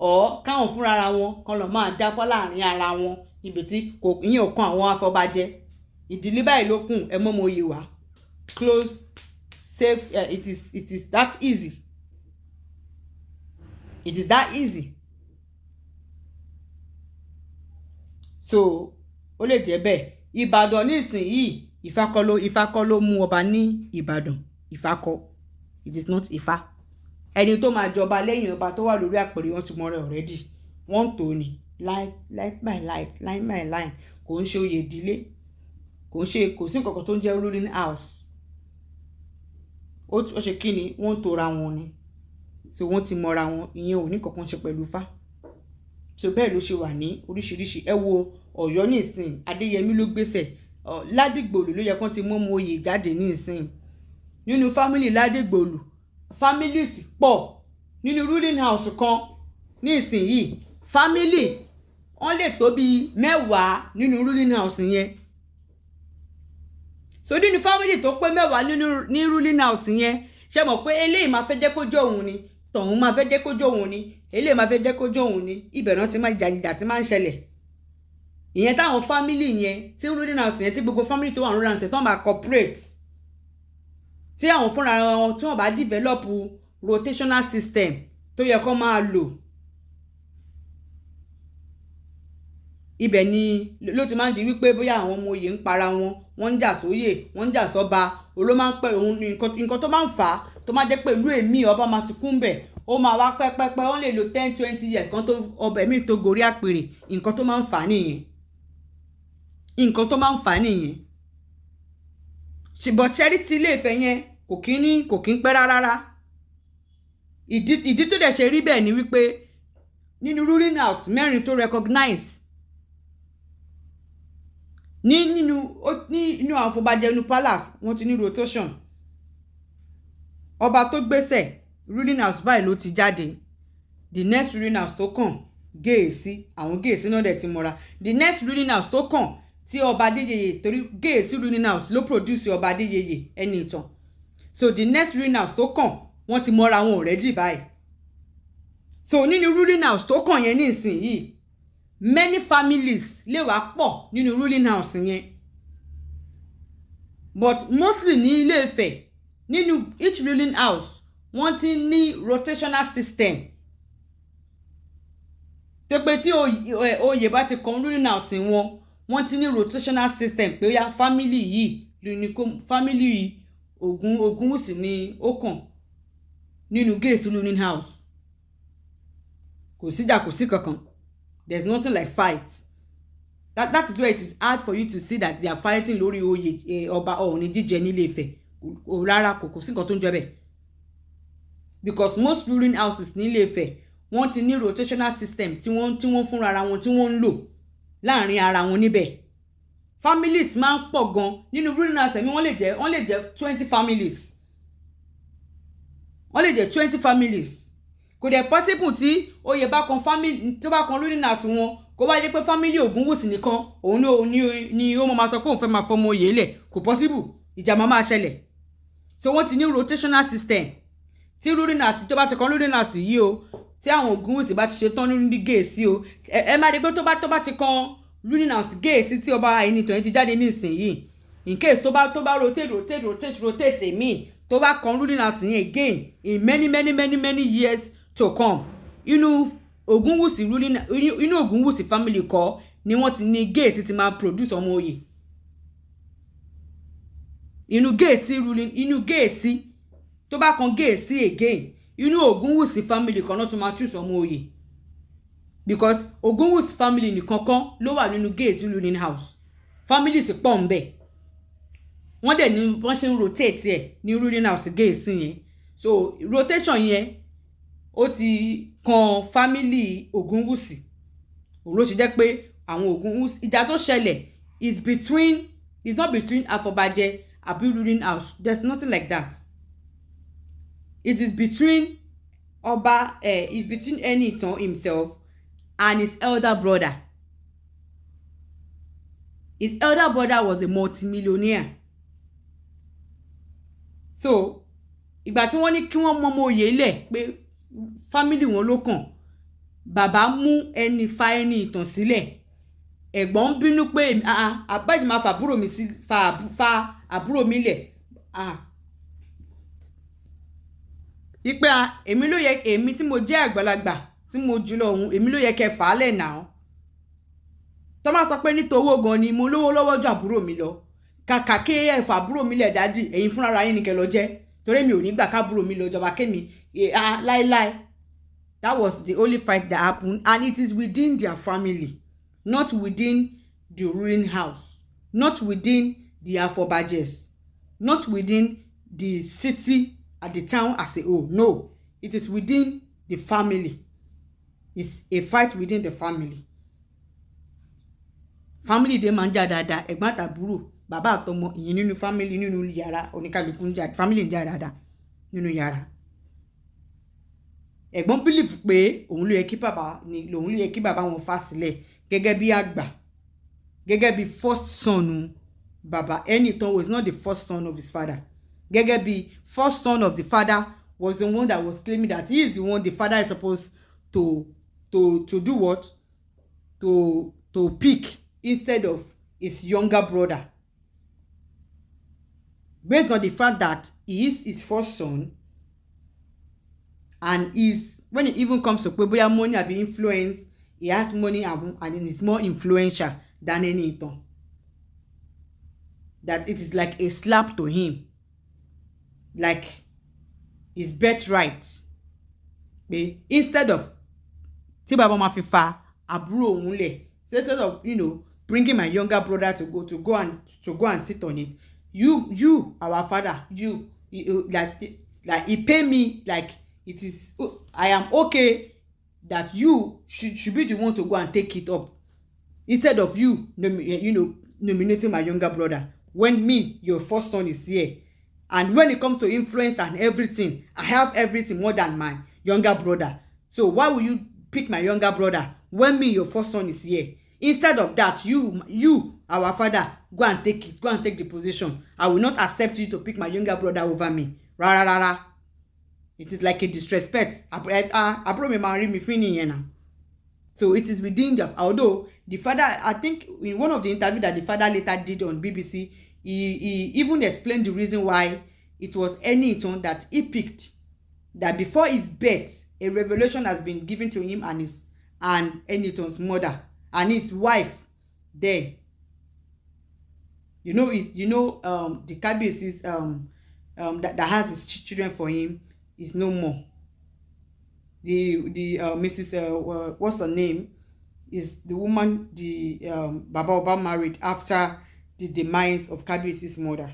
ọ̀ káwọn fúnra ara wọn kan lọ máa dáfá láàrin ara wọn ibi tí kò ìyẹn ò kan àwọn afọbajẹ. Ìdílé báyìí ló kùn ẹ mọ́ ọmọ oyè wá, close, safe. It is that easy. It is that easy. So ó lè jẹ́ bẹ́ẹ̀. Ìbàdàn nísìnyìí Ifá kọ́ ló mú ọba ní Ìbàdàn. Ifá kọ́, it is not Ifá. Ẹni tó máa jọba lẹ́yìn ọba tó wà lórí àpèrè wọ́n ti mọ̀ rẹ̀ already. Wọ́n tó ní line by line kò ń ṣe oyè ìdílé, kò sí nǹkan kan tó ń jẹ́ ruling house. Ó ṣe kí ni wọ́n tó ra wọn ni, so wọ́n ti mọ̀ra wọn, ìyẹn ò ní kankan ṣe pẹ̀lú Ifá. So bẹ́ẹ̀ ló ṣe wà ní oríṣiríṣi. Ẹ wo Ọ̀yọ́ ní ìsìn Adéyẹmí ló gbéṣẹ̀, Ládìgbòlù ló yẹ kán ti mú ọmọ oyè jáde ní ìsìn. Nínú family Ládìgbòlù families pọ̀ nínú ruling house kan ní ìsìn yìí, family wọ́n lè tó bí 10 nínú ruling house yẹn. So nínú family tó pé 10 ní ruling house yẹn, ṣé mọ̀ pé eléyìí máa fẹ́ jẹ́ kó jọ òun ni, tọ̀hún máa fẹ́ jẹ́ kó jọ òun ni, eléyìí máa fẹ́ jẹ́ kó jọ òun ni, ibẹ̀ náà ti máa ìjà tí máa ń ṣẹlẹ̀. Ìyẹn táwọn family yẹn tí ruling house yẹn tí gbogbo family tó wà ruling house tó máa cooperate, tí àwọn fúnra wọn tí wọ́n bá develop rotational system tó yẹ kó máa lò, ibẹ̀ ni ló ti máa ń di wípé bóyá àwọn ọmọ oyè ń para wọn, wọ́n ń jà sóyè, wọ́n ń jà sọ́ba, oló máa ń pẹ́ òun ní nǹkan tó máa ń fà á tó máa jẹ́ pé ìlú èmi ọba máa ti kún bẹ̀, ó máa wá pẹ́pẹ́pẹ́ wọ́n lè lo 10-20 years kan tó ọbẹ̀ mi tó gorí àpèrè. Nǹkan tó máa ń fà á nìyẹn. Nǹkan tó máa ń fà á nìyẹn. Ṣùgbọ́n ṣẹ́rí ti ilé Ifẹ̀ yẹn kò kí ń pẹ́ rárá. Ìdí tó dẹ̀ ṣe rí bẹ́ẹ̀ ni wípé nínú ruling house 4 tó recognize nínú àwọn afọbajẹ inú palace wọ́n ti ní rotation. Ọba tó gbéṣẹ̀ ruling house báyìí ló ti jáde, the next ruling house tó kàn Géèsì, àwọn Géèsì náà dẹ̀ ti mọ́ra. The next ruling house tó kàn tí ọba Adéyẹyè, torí Géèsì ruling house ló produce ọba Adéyẹyè ẹni ìtàn. So the next ruling house tó kàn wọ́n ti mọ́ra wọn already báyìí. So nínú ruling house tó kàn yẹn ní ìsinyìí many families lè wá pọ̀ nínú ruling house yẹn, but mostly ní Ilé Ifẹ̀ nínú each ruling house wọ́n ti ní rotational system tó pé tí oyè bá ti kan ruling house wọ́n ti ní rotational system pé ya family yìí lóní kó family Ògúnwùsì ni ó kàn nínú Géèsì ruling house. Kò síjà kò sí kankan, there's nothing like fight. That is where it is hard for you to see that they are fighting lórí oyè ọba Ọọ̀ni jíjẹ nílé Ifẹ̀. Rárá, kò sí nǹkan tó ń jẹ́ bẹ́ẹ̀. Because most ruling houses nílé Ifẹ̀ wọ́n ti ní rotational system tí wọ́n fúnra ara wọn tí wọ́n ń lò láàrin ara wọn níbẹ̀. Families máa ń pọ̀ gan nínú ruling house mi, wọ́n lè jẹ́ 20 families. Wọ́n lè jẹ́ 20 families. Kò dẹ̀ possible tí oyè bá kan family tó bá kan ruling house wọn kó wá jẹ́ pé family Ògúnwùsì nìkan òun ni ó máa sọ pé òun fẹ́ máa fọmọ oyè lẹ̀. Kò possible, ìjà máa ṣẹlẹ̀. So wọ́n ti ní rotational system tí ruling house tó bá ti kan ruling house yìí o, tí àwọn Ògúnwùsì bá ti ṣe tán ní gèèsì o, ẹ máa rí pé tó bá ti kan ruling house gèèsì tí ọba Ẹnìtàn yẹn ti jáde ní ìsinyìí, in case tó bá rotate èmi tó bá kan ruling house yẹn again in many years to come, inú Ògúnwùsì family kọ́ ni wọ́n ti ní gèèsì ti máa produce ọmọ oyè. Inú gèèsì tó bá kan gèèsì again, inú Ògúnwùsì family kan náà tún máa choose ọmọ oyè. Because Ògúnwùsì family nìkan kan ló wà nínú gèèsì ruling house. Families pọ̀ ń bẹ̀. Wọ́n dẹ̀ ní wọ́n ṣe ń rotate ẹ̀ ní ruling house gèèsì yẹn. So rotation yẹn ó ti kan family Ògúnwùsì. Òun ló ṣe jẹ́ pé àwọn Ògúnwùsì ìjà tó ṣẹlẹ̀ is not between Afọbajẹ àbí ruling house. There's nothing like that. It is between it's between Ẹnìtàn himself and his elder brother. His elder brother was a multimillionaire. So ìgbà tí wọ́n ní kí wọ́n mọ́mọ́ oyè lẹ̀ pé family wọn ló kàn, bàbá mú fa Ẹnìtàn sílẹ̀. Ẹ̀gbọ́n ń bínú pé àbájì máa fa àbúrò mi lẹ̀. Ipe èmi tí mo jẹ́ àgbàlagbà tí mo jùlọ òun, èmi ló yẹ kẹ́ fà á lẹ̀ náà. Tó máa sọ pé nítorí owó gan ni mo lówó lọ́wọ́ ju àbúrò mi lọ. Kàkà kí ẹ fà àbúrò mi lẹ̀ dádì, ẹ̀yin fúnra ara yín ni kẹ́ lọ jẹ́. Torí mi ò ní gbà kábúrò mi lọ jọba kémi. Láíláí. That was the only fight that happened, and it is within their family, not within the ruling house, not within the Afobajes, not within the city at the town as a whole. No, it is within the family. It's a fight within the family. Family dey máa ń jà dáadáa, ẹ̀gbọ́n àtàbúrò, bàbá àtọmọ, ìyẹn nínú family nínú yàrá oníkálukú ń jà, family ń jà dáadáa nínú yàrá. Ẹ̀gbọ́n believe pé òun ló yẹ kí bàbá wọn fà sílẹ̀ gẹ́gẹ́ bí àgbà, gẹ́gẹ́ bí first son bàbá. Ẹnìtàn was not the first son of his father. Gẹ́gẹ́ bí first son of the father was the one that was claiming that he is the one the father is supposed to do what? To pick instead of his younger brother. Based on the fact that he is his first son, and when it even comes to bóyá money àbí influence, he has money and is more influential than Ẹnìtàn. That it is like a slap to him, like his birthright. Instead of tí bàbá máa fi fa àbúrò òun lẹ̀, instead of bringing my younger brother to go and sit on it, you our father, like he pay me, like it is I am okay that you should be the one to go and take it up, instead of you nominating my younger brother when me, your first son, is here. And when it comes to influence and everything, I have everything more than my younger brother. So why will you pick my younger brother when me, your first son, is here? Instead of that, you our father, go and take the position. I will not accept you to pick my younger brother over me. Rárá. It is like a disrespect. Àbúrò mi máa rí mi fín nìyẹn náà. So it is within although the father, I think in one of the interviews that the father later did on BBC, he even explained the reason why it was Ẹnìtàn that he picked. That before his birth, a revelation has been given to him and Ẹnìtàn's mother and his wife then. The Kabiyesi's that has his children for him is no more. The Mrs. What's her name? is the woman the Baba Oba married after the demise of Kabiyesi's mother.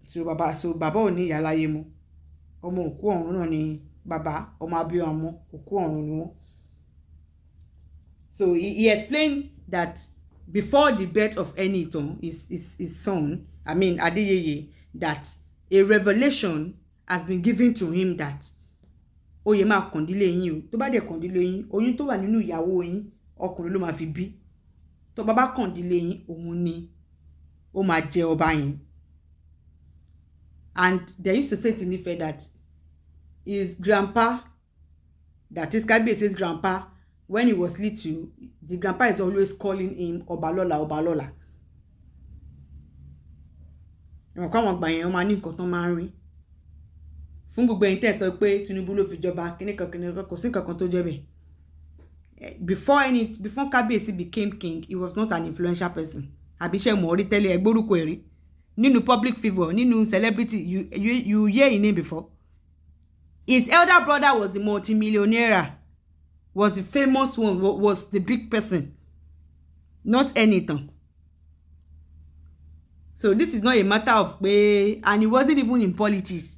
So Baba ò ní ìyá láyé mọ́. Ọmọ òkú ọ̀run náà ni Baba, ọmọ abiyamọ òkú ọ̀run ni wọ́n. So he explained that before the birth of Enitan, his son, I mean Adeyeye, that a revelation has been given to him that oyè máa kọ̀ndílé yín o, tó bá dẹ̀ kọ̀ndílé yín, oyún tó wà nínú ìyàwó yín ọkùnrin ló máa fi bí, tó bá bá kọ̀ndílé yín òun ni ó máa jẹ ọba yín. And they used to say to Nife that his grandpa, that is Kabiyesi's grandpa, when he was little, the grandpa is always calling him Obalola, Obalola. Àwọn kan wọ́n gbà yẹn wọ́n máa ní nǹkan tán máa ń rí. Fún gbogbo ẹ̀yin tẹ́ sọ pé Tinubu ló fi jọba kíníkan kò sí nǹkan kan tó jẹ́ bẹ́ẹ̀. Before Kabiyesi became king, he was not an influential person. Àbí ṣé mọ̀ rí tẹ́lẹ̀ ẹgbórúkọ ẹ̀rí. Nínú public figure, nínú celebrity, you hear his name before. His elder brother was the multimillionaire, was the famous one, was the big person, not anything. So this is not a matter of way, and he wasn't even in politics.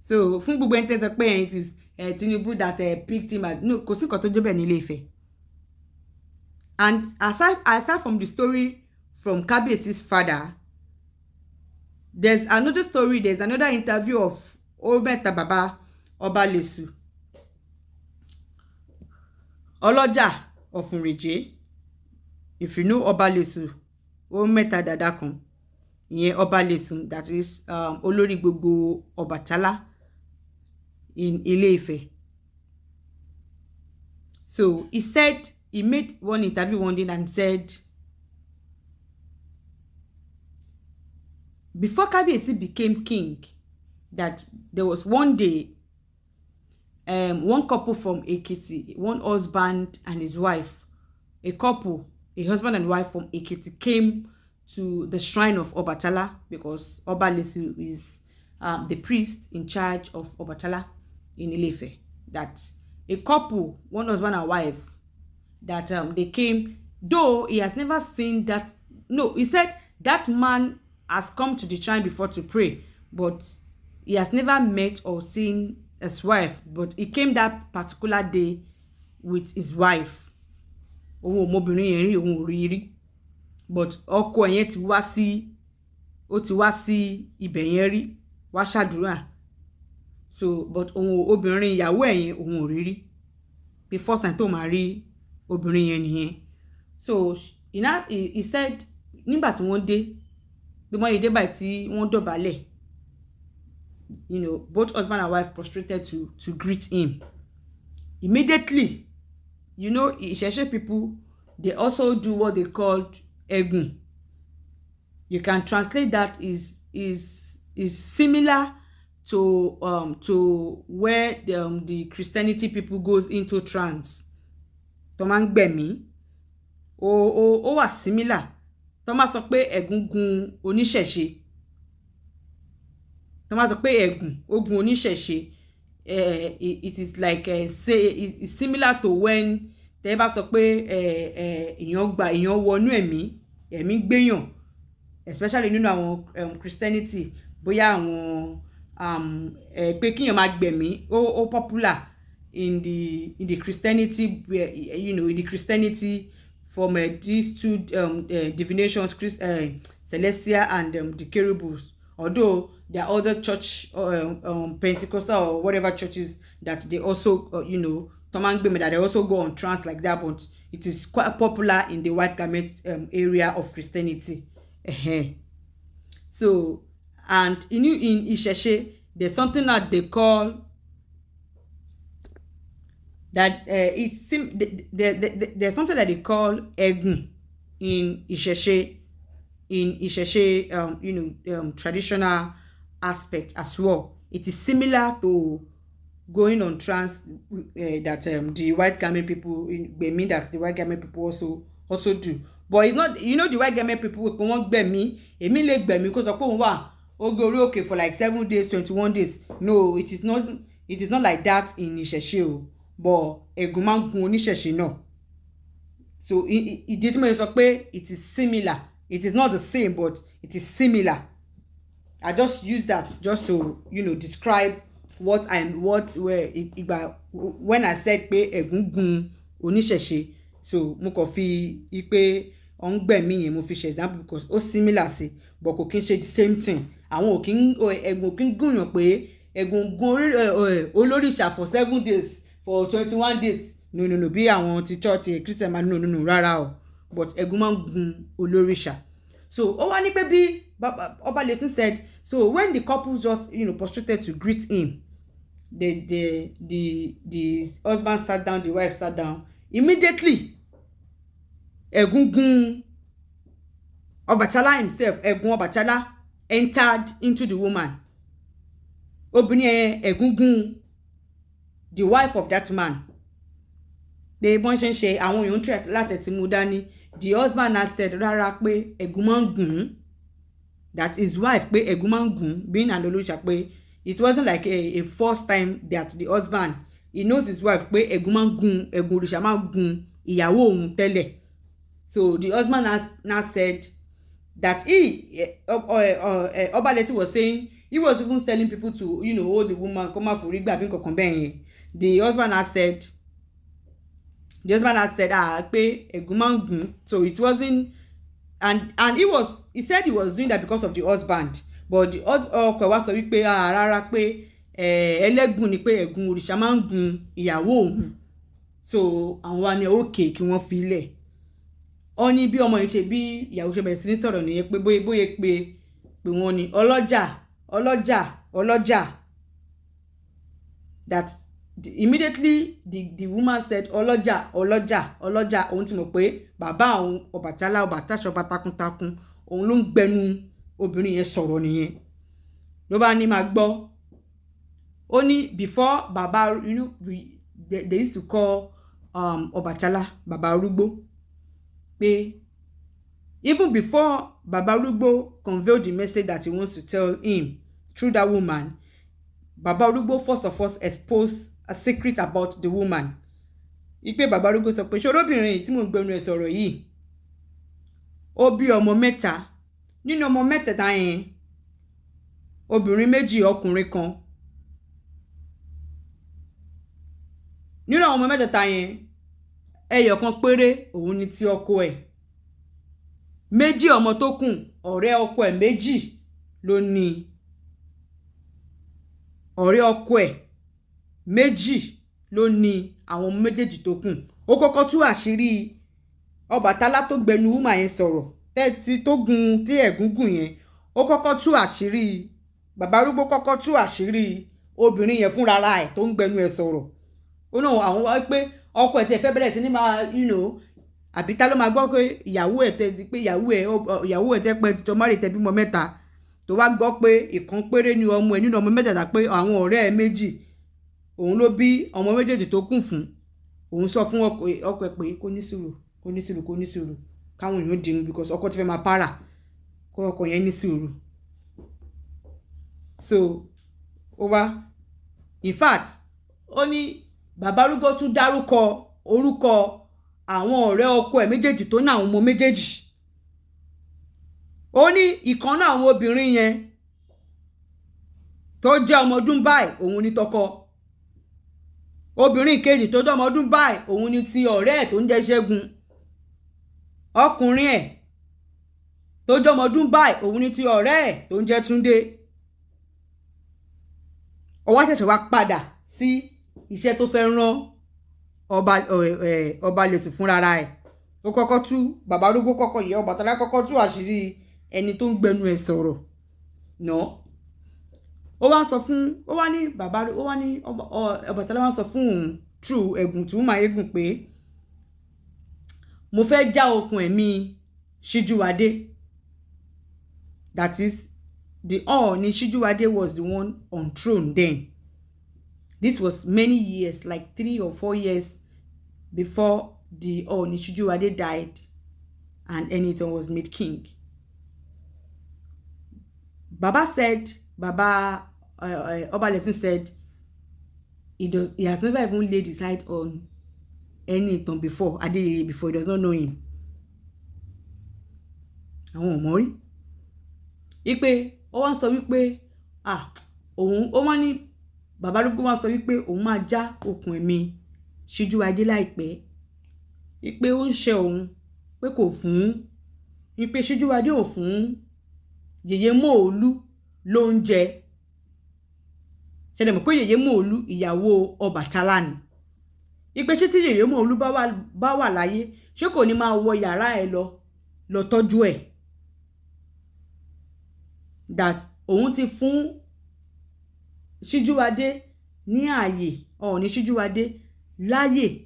So fún gbogbo ẹni tẹ́ sọ pé it is Tinubu that picked him as, no, kò sí nǹkan tó jẹ́ bẹ́ẹ̀ ní Ilé-Ifẹ̀. And aside from the story from Kabiyesi's father, there's another story, there's another interview of Obeta Baba Oba Lesu, Oloja of Nrije. If you know Oba Lesu, Obeta dada kan, ìyẹn Oba Lesu, that is olórí gbogbo Ọbàtálá in Ilé-Ifẹ̀. So he said, he made one interview one day and said, before Kabiyesi became king, that there was one day, one couple from Ekiti, one husband and his wife, a husband and wife from Ekiti came to the shrine of Ọbàtálá, because Oba Lesu is the priest in charge of Ọbàtálá in Ile-Ife. That a couple, one husband and wife, that they came, though he has never seen that. No, he said that man has come to the shrine before to pray, but he has never met or seen his wife. But he came that particular day with his wife. But ọkọ yẹn ti wá sí, ó ti wá sí ibẹ̀ yẹn rí, wá ṣàdúrà. So but obìnrin ìyàwó ẹ̀yìn òun ò rí rí. The first time tó máa rí obìnrin yẹn nìyẹn. So he said nígbà tí wọ́n dé, bí wọ́n yé dé báyìí tí wọ́n dọ̀bálẹ̀, you know, both husband and wife prostrated to greet him. Immediately, you know, Ìṣẹ̀ṣe people, they also do what they called Egun. You can translate that is similar to where the Christianity people goes into trance. Tó máa ń gbẹ̀mí. Ó wà similar. Tó máa sọ pé Egungun oníṣẹ̀ṣe. Tó máa sọ pé Egun ogun oníṣẹ̀ṣe. It is like it's similar to when tẹ́ bá sọ pé èèyàn wọnú ẹ̀mí gbéyàn, especially nínú àwọn Christianity, bóyá àwọn pé kíyàn máa gbẹ̀mí ó popular in the Christianity, where, you know, in the Christianity from these two divinations, Celestia and the Cherubus. Although there are other church Pentecostal or whatever churches that they also you know, that they also go on trance like that, but it is quite popular in the white garment area of Christianity. So, and in Ìṣẹ̀ṣe, there's something that they call that there's something that they call Egun in Ìṣẹ̀ṣe, you know, traditional aspect as well. It is similar to going on trance that the white garment people mean that the white garment people also do. But it's not, you know, the white garment people won't gbẹ̀mí, èmi lè gbẹ̀mí kó sọ pé òun wà ó gorí òkè for like 7 days, 21 days. No, it is not. it is not like that in ìṣẹ̀ṣe o, but ẹ̀gún máa ń gun oníṣẹ̀ṣe náà. So ìdí tí mo sọ pé it is similar, it is not the same but it is similar. I just use that just to describe what when I said pé ẹ̀gún gun oníṣẹ̀ṣe. So mo kàn fi pé ọ̀ngbẹ̀mí yẹn mo fi ṣe example because ó similar sí, but kò kí n ṣe the same thing. Àwọn ẹ̀gún ò kí ń gùnyàn pé ẹ̀gún gun olórìṣà for 7 days for 21 days. No, bí àwọn ti church Christian man no rárá o, but ẹ̀gún máa ń gun olórìṣà. So ó wá ní pé bí Oba Elegushi said, so when the couple just prostrated to greet him, the husband sat down, the wife sat down. Immediately ẹ̀gún gun Ọbàtálá himself, ẹ̀gún Ọbàtálá entered into the woman. Obìnrin ẹ̀gún gun the wife of that man. They bọ́n ṣe ń ṣe àwọn èèyàn tẹ̀ láti ti mú dání. The husband has said rárá pé ẹ̀gún máa ń gùn, that his wife pé ẹ̀gún máa ń gùn, being an olóṣà pé it wasn't like a first time that the husband, he knows his wife pé ẹ̀gún máa ń gùn, ẹ̀gún òrìṣà máa ń gùn ìyàwó òun tẹ́lẹ̀. So the husband has now said that Oba Elegushi was saying, he was even telling people to hold the woman, come out for rigba bí nǹkan bẹ́ẹ̀ yẹn. The husband has said pé ẹ̀gún máa ń gùn. So it wasn't, and he said he was doing that because of the husband, but the ọkọ wa sọ wípé rárá pé ẹlẹ́gùn ni pé ẹ̀gún òrìṣà máa ń gùn ìyàwó òun. So àwọn wa ni okay kí wọ́n fi lẹ̀. Ó ní bí ọmọ yìí ṣe bí ìyàwó ṣe bẹ̀rẹ̀ sí ní sọ̀rọ̀ nìyẹn pé bóyá pé wọ́n ní ọlọ́jà. That immediately the woman said ọlọ́jà. Òun ti mọ̀ pé bàbá òun Ọbàtálá ọba takuntakun, òun ló ń gbẹnu obìnrin yẹn sọ̀rọ̀ nìyẹn. Ló bá ní máa gbọ́. Ó ní before bàbá, they used to call Ọbàtálá bàbá arúgbó. Pé even before bàbá arúgbó conveyed the message that he wants to tell him through that woman, bàbá arúgbó first of all exposed a secret about the woman. Ipe bàbá arúgbó sọ pé ṣorobìnrin tí mo gbẹnu ẹ̀ sọ̀rọ̀ yìí, ó bí ọmọ 3. Nínú ọmọ 3 yẹn, obìnrin 2 ọkùnrin 1. Nínú ọmọ 3 yẹn, ẹyọ kan péré òun ni ti ọkọ ẹ̀. 2 ọmọ tó kù, ọ̀rẹ́ ọkọ ẹ̀ 2 ló ní. Ọ̀rẹ́ ọkọ ẹ̀ 2 ló ní àwọn ọmọ méjèèjì tó kù. Ó kọ́kọ́ tú àṣírí Ọbàtálá tó gbẹnu woman yẹn sọ̀rọ̀, tó gun tí ẹ̀gún gùn yẹn. Ó kọ́kọ́ tú àṣírí, bàbá arúgbó kọ́kọ́ tú àṣírí obìnrin yẹn fúnra ẹ̀ tó ń gbẹnu ẹ̀ sọ̀rọ̀. Ó náà àwọn wá pé ọkọ ẹ̀ tẹ̀ fẹ́ bẹ̀rẹ̀ sí ní máa àbí tá ló máa gbọ́ pé ìyàwó ẹ̀ tẹ́ pé tó má rí tẹ́ bímọ 3, tó wá gbọ́ pé ìkan péré ni ọmọ ẹ̀ nínú ọmọ 3 pé àwọn ọ̀rẹ́ ẹ̀ 2 òun ló bí ọmọ méjèèjì tó kù fún. Òun sọ fún ọkọ ẹ̀ pé kó ní sùúrù káwọn èèyàn dìrú because ọkọ ti fẹ́ máa para, kó ọkọ yẹn ní sùúrù. So ó wá, in fact ó ní bàbá arúgbó tún dárúkọ orúkọ àwọn ọ̀rẹ́ ọkọ ẹ̀ méjèèjì tó ní àwọn ọmọ méjèèjì. Ó ní ìkan náà àwọn obìnrin yẹn tó jẹ́ ọmọ ọdún báyìí òun ni tọkọ. Obìnrin kejì tó jẹ́ ọmọ ọdún báyìí òun ni ti ọ̀rẹ́ ẹ̀ tó ń jẹ́ Ṣẹ́gun. Ọkùnrin ẹ̀ tó jẹ́ ọmọ ọdún báyìí òun ni ti ọ̀rẹ́ ẹ̀ tó ń jẹ́ Túndé. Ó wá ṣẹ̀ṣẹ̀ wá padà sí iṣẹ́ tó fẹ́ rán Oba Elegushi fúnra ẹ̀. Ó kọ́kọ́ tú, bàbá arúgbó kọ́kọ́ yẹ Ọbàtálá kọ́kọ́ tú àṣírí ẹni tó ń gbẹnu ẹ̀ sọ̀rọ̀ náà. Ó wá sọ fún, ó wá ní Ọbàtálá wá sọ fún òun through ẹ̀gùn tí woman yẹn gùn pé mo fẹ́ já okùn ẹ̀mí Síjúwadé. That is, the Ọọ̀ni Síjúwadé was the one on throne then. This was many years, like 3 or 4 years before the Ọọ̀ni Síjúwadé died and Enitan was made king. Oba Elegushi said he has never even laid his eyes on any ìtàn before Adeyeye before. He does not know him. Àwọn ò mọ̀ rí. Ipe ó wá sọ wípé òun ó wá ní bàbá arúgbó wá sọ wípé òun máa já okùn ẹ̀mí Síjúwadé láìpẹ́. Ipe ó ń ṣe òun pé kò fún, ipe Síjúwadé ò fún Yèyé Mòólú lóúnjẹ. Ṣé lẹ mọ̀ pé Yèyé Mòólú ìyàwó Ọbàtálá ni. Ipe ṣé tí Yèyé Mòólú bá wà láyé ṣé kò ní máa wọ yàrá ẹ̀ lọ tọ́jú ẹ̀. That òun ti fún Síjúwadé ní ààyè Ọọ̀ni Síjúwadé láyè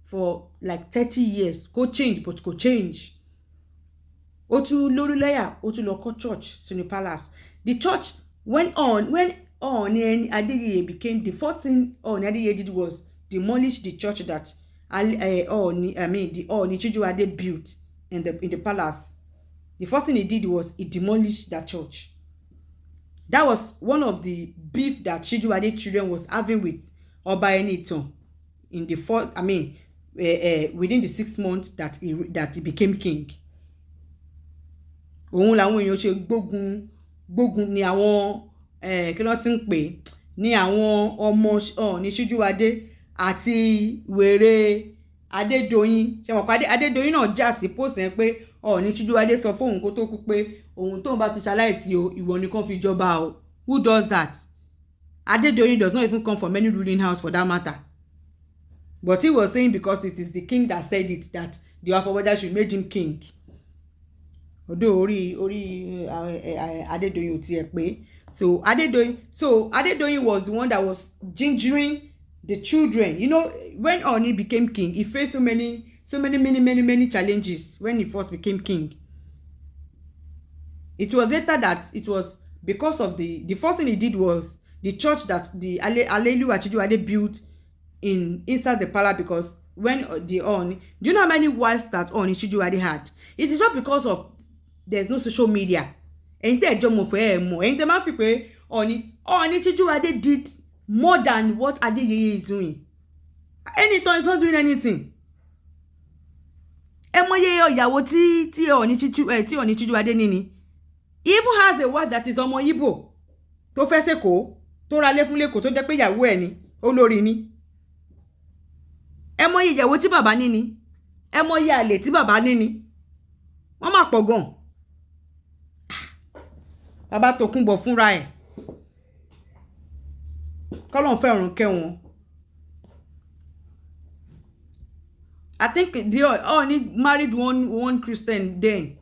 for like 30 years kó change but kò change. Ó tún lórí lẹ́yà ó tún lọ kọ́ church sínú palace. The church when Ọọ̀ni Adéyẹyè became, the first thing Ọọ̀ni Adéyẹyè did was demolish the church that the Ọọ̀ni Síjúwadé built in the palace. The first thing he did was he demolished that church. That was one of the beef that Síjúwadé children was having with Oba Elegushi in the within the 6 months that he became king. Òun làwọn èèyàn ṣe gbógun ní àwọn kí ló ti ń pè ní àwọn ọmọ Ọọ̀ni Síjúwadé àti wèrè Adédoyin. Ṣé mọ̀ pé Adédoyin náà já sí post yẹn pé Ọọ̀ni Síjúwadé sọ fún òun kó tó kú pé òun tóun bá ti ṣaláìsí o ìwọ nìkan fi jọba o. Who does that? Adédoyin does not even come from any ruling house for that matter. But he was saying because it is the king that said it that the Afọbajẹ should make him king. Although orí Adédoyin ò tiẹ̀ pé. So Adédoyin was the one that was gingering the children. You know, when Ọọ̀ni became king, he faced so many challenges when he first became king. It was later that it was because of the first thing he did was the church that the Aleluwa Síjúwadé built inside the palace. Because when the Ọọ̀ni, do you know how many wives that Ọọ̀ni Síjúwadé had? It is not because of there's no social media. Ẹ̀yin tẹ́ ẹjọ́ mo fẹ́ ẹ mọ̀, ẹ̀yin tẹ́ máa fi pé Ọọ̀ni Síjúwadé did more than what Adéyẹyè is doing. Anytime he's not doing anything. Ẹ mọye ìyàwó tí Ọọ̀ni Síjúwadé ní ni. He even has a wife that is ọmọ Igbo tó fẹ́ sẹ́kọ̀ọ́ tó ra lé fún lẹ́kọ̀ọ́ tó jẹ́ pé ìyàwó ẹ̀ ni olórí ni. Ẹ mọye ìyàwó tí bàbá ní ni. Ẹ mọye àlè tí bàbá ní ni. Wọ́n máa pọ̀ gan. Bàbá Tókunbọ̀ fúnra ẹ̀. Kọ́lọ́run fẹ́ ọ̀run kẹ́ wọn. I think Ọọ̀ni married one Christian then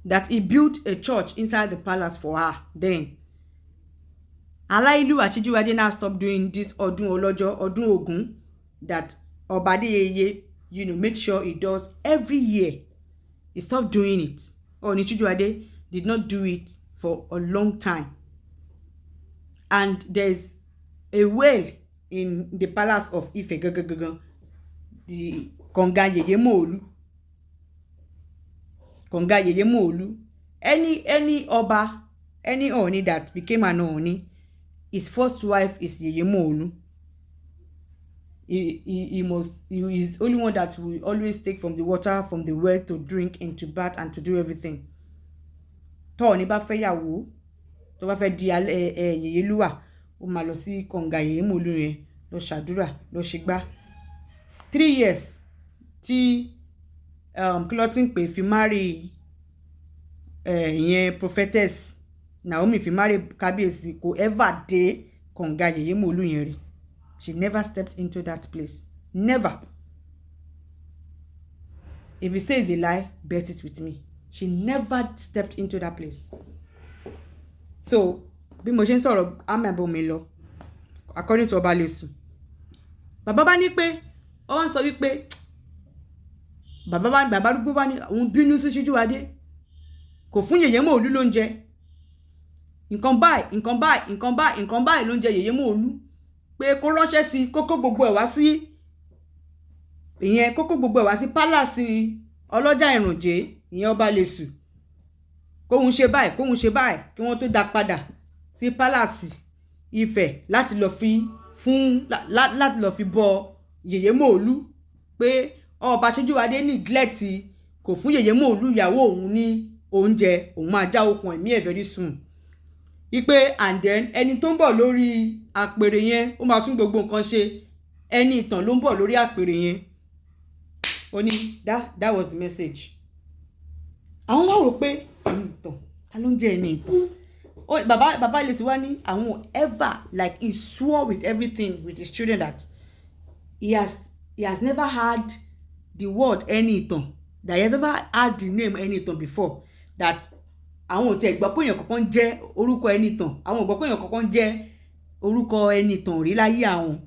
that he built a church inside the palace for her then. Aláìlúwà Síjúwadé now stop doing this ọdún ọlọ́jọ́, ọdún Ògún that Ọba Adéyẹyè, make sure he does every year. He stopped doing it. Ọọ̀ni Síjúwadé did not do it for a long time. And there's a well in the palace of Ife, the Konga Yèyé Mòólú. Konga Yèyé Mòólú. Any Oba, any Ọọ̀ni that became an Ọọ̀ni, his first wife is Yèyé Mòólú. He is only one that will always take from the water from the well to drink and to bath and to do everything. Tọ́ọ̀ni bá fẹ́ yàwó, tó bá fẹ́ di Yèyélúwà, ó máa lọ sí Konga Yèyé Mòólú yẹn, lọ ṣàdúrà, lọ ṣègbà. 3 years tí clothing pé fi marry ìyẹn prophetess Naomi fi marry kábíyèsí kò ever dé Konga Yèyé Mòólú yẹn rí. She never stepped into that place. Never. If he says a lie, bet it with me. She never stepped into that place. So, bí mo ṣe ń sọ̀rọ̀ amebo mi lọ, according to Oba Elegushi. Bàbá bá ní pé ó wá ń sọ wípé bàbá arúgbó bá ní òun bínú sí Síjúwadé. Kò fún Yèyé Mòólú lóúnjẹ. Nǹkan báyìí lóúnjẹ Yèyé Mòólú. Pé kó ránṣẹ́ sí kókó gbogbo ẹ̀ wá sí ìyẹn kókó gbogbo ẹ̀ wá sí pálàsì ọlọ́jà ìrùnjẹ́ ìyẹn Ọba Elegushi. Kóhun ṣe báyìí kí wọ́n tó dá padà sí pálàsì Ifẹ̀ láti lọ fi fún láti lọ fi bọ yèyé Mòólú pé ọba Síjúwadé neglect kò fún yèyé Mòólú ìyàwó òun ní oúnjẹ, òun máa já okùn ẹ̀mí ẹ̀ very soon. Wípé and then ẹni tó ń bọ̀ lórí àpèrè yẹn ó máa tún gbogbo nǹkan ṣe, ẹni ìtàn ló ń bọ̀ lórí àpèrè yẹn. Ó ní that was the message. Àwọn wá rò pé ẹni ìtàn ta ló ń jẹ́ ẹni ìtàn. Bàbá ilé sì wá ní àwọn ever like he swore with everything with his children that he has never heard the word ẹni ìtàn, that he has never heard the name ẹni ìtàn before, that àwọn ò tiẹ̀ gbọ́ pé èèyàn kankan jẹ́ orúkọ ẹni ìtàn, àwọn ò gbọ́ pé èèyàn kankan jẹ́ orúkọ ẹni ìtàn rí láyé àwọn.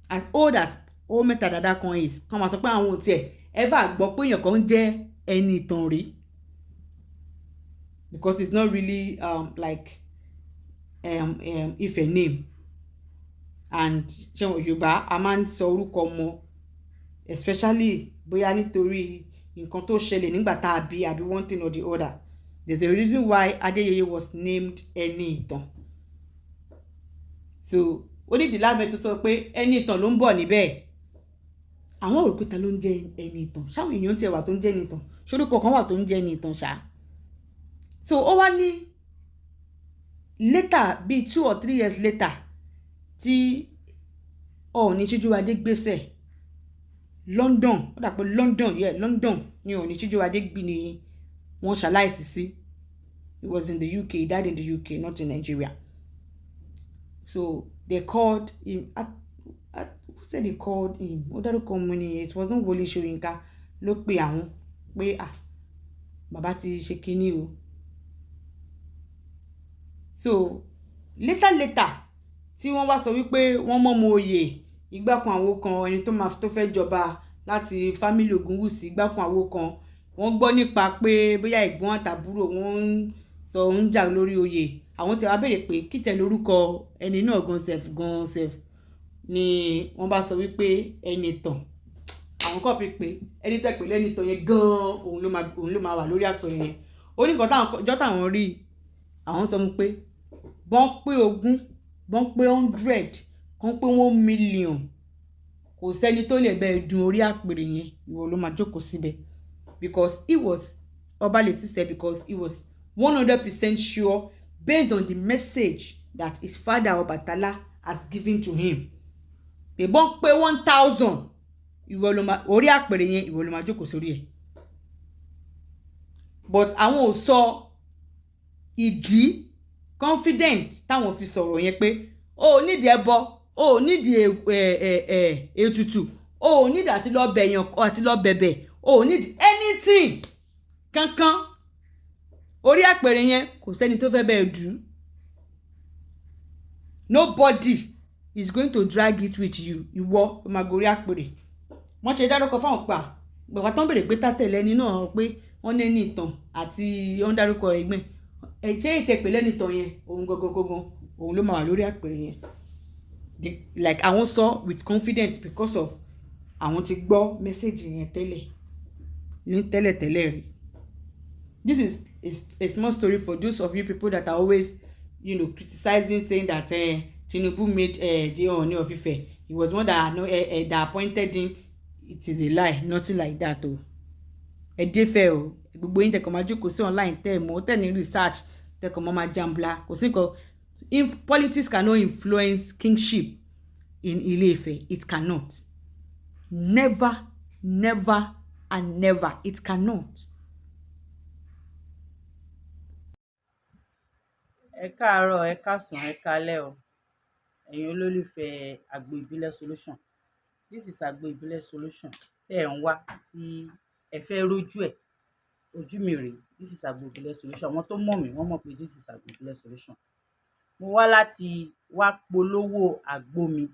As old as ó mẹ́ta dada kan is kan máa sọ pé àwọn ò tiẹ̀ ever gbọ́ pé èèyàn kan jẹ́ ẹni ìtàn rí, because it's not really like if a name. And ṣé Yorùbá a máa ń sọ orúkọ ọmọ especially bóyá nítorí nǹkan tó ṣẹlẹ̀ nígbà tá a bí àbí one thing or the other. There's a reason why Adeyeye was named ẹni ìtàn. So ó ní ìdílábẹ́ tó sọ pé ẹni ìtàn ló ń bọ̀ níbẹ̀. Àwọn rò pé ta ló ń jẹ́ ẹni ìtàn, ṣáwọn èèyàn tiẹ̀ wà tó ń jẹ́ ẹni ìtàn, ṣorúkọ kan wà tó ń jẹ́ ẹni ìtàn ṣá. So ó wá ní later bíi 2 or 3 years later tí Ọọ̀ni Síjúwadé gbéṣẹ̀ London, ó dà pé London ni Ọọ̀ni Síjúwadé gbé ni wọ́n ṣaláìsí sí. He was in the UK, he died in the UK, not in Nigeria. So they called him, who said they called him? Ó dárúkọ ọmọ ni, it was not Wole Soyinka ló pe àwọn pé bàbá ti ṣe kíní o. So later tí wọ́n wá sọ wípé wọ́n mọ́ mọ oyè ìgbàkan àwo kan, ẹni tó fẹ́ jọba láti family Ògúnwùsì ìgbàkan àwo kan, wọ́n gbọ́ nípa pé bóyá ẹ̀gbọ́n àtàbúrò wọ́n ń jà lórí oyè. Àwọn tí wá béèrè pé kíte lórúkọ ẹni náà gan sef ni wọ́n bá sọ wípé ẹni ìtàn. Àwọn kọ́ pé ẹni tẹ́ pé lẹ́ni ìtàn yẹn gan òun ló máa wà lórí àpẹẹrẹ yẹn. Ó ní nǹkan táwọn rí, àwọn sọ pé bọ́n pé 20, bọ́n pé 100, kàn pé 1 million, kò sẹ́ni tó lè bẹ́ẹ̀ dun orí àpèrè yẹn, ìwọ ló máa jókòó síbẹ̀. Because Oba Elegushi said because he was 100% sure based on the message that his father Obatala has given to him. Pé bọ́n pé 1000, ìwọ ló máa orí àpèrè yẹn, ìwọ ló máa jókòó sórí ẹ̀. But àwọn ò sọ ìdí confident táwọn fi sọ̀rọ̀ yẹn pé o nídìí ẹbọ, o nídìí ètùtù, o nídìí àti lọ bẹ̀yàn àti lọ bẹ̀bẹ̀, o nídìí anything kankan. Orí àpèrè yẹn kò sẹ́ni tó fẹ́ bẹ́ẹ̀ dù. Nobody is going to drag it with you. Ìwọ ló máa gorí àpèrè. Wọ́n ṣe dárúkọ fáwọn pa gbàgbà tán béèrè pé tátẹ̀lẹ́ ẹni náà pé wọ́n ní ẹni ìtàn àti wọ́n dárúkọ ẹ̀gbẹ́. Ẹ̀jẹ̀ ìtẹ̀pẹ̀ lẹ́ni ìtàn yẹn òun gangan òun ló máa wà lórí àpèrè yẹn. Like àwọn sọ with confidence because of àwọn ti gbọ́ message yẹn tẹ́lẹ̀ rí. This is a small story for those of you people that are always criticizing, saying that Tinubu made the Ooni of Ife. He was one that appointed him. It is a lie, nothing like that o. Ẹ dé fẹ́ o, gbogbo yín tẹ̀kọ̀ máa jókòó sí online tẹ̀ ní research tẹ̀kọ̀ máa jambla, kò sí nǹkan. Politics cannot influence kingship in Ile-Ife. It cannot. Never and never. It cannot. Ẹ káàárọ̀, ẹ káàsán, ẹ káalẹ́ o. Ẹ̀yin olólùfẹ́ Agbo Ìbílẹ̀ Solution. This is Agbo Ìbílẹ̀ Solution. Tẹ́ ẹ̀ ń wá tí ẹ fẹ́ rójú ẹ̀. Ojú mi rèé. This is Agbo Ìbílẹ̀ Solution. Àwọn tó mọ̀ mí wọ́n mọ̀ pé this is Agbo Ìbílẹ̀ Solution. Mo wá láti wá polówó àgbo mi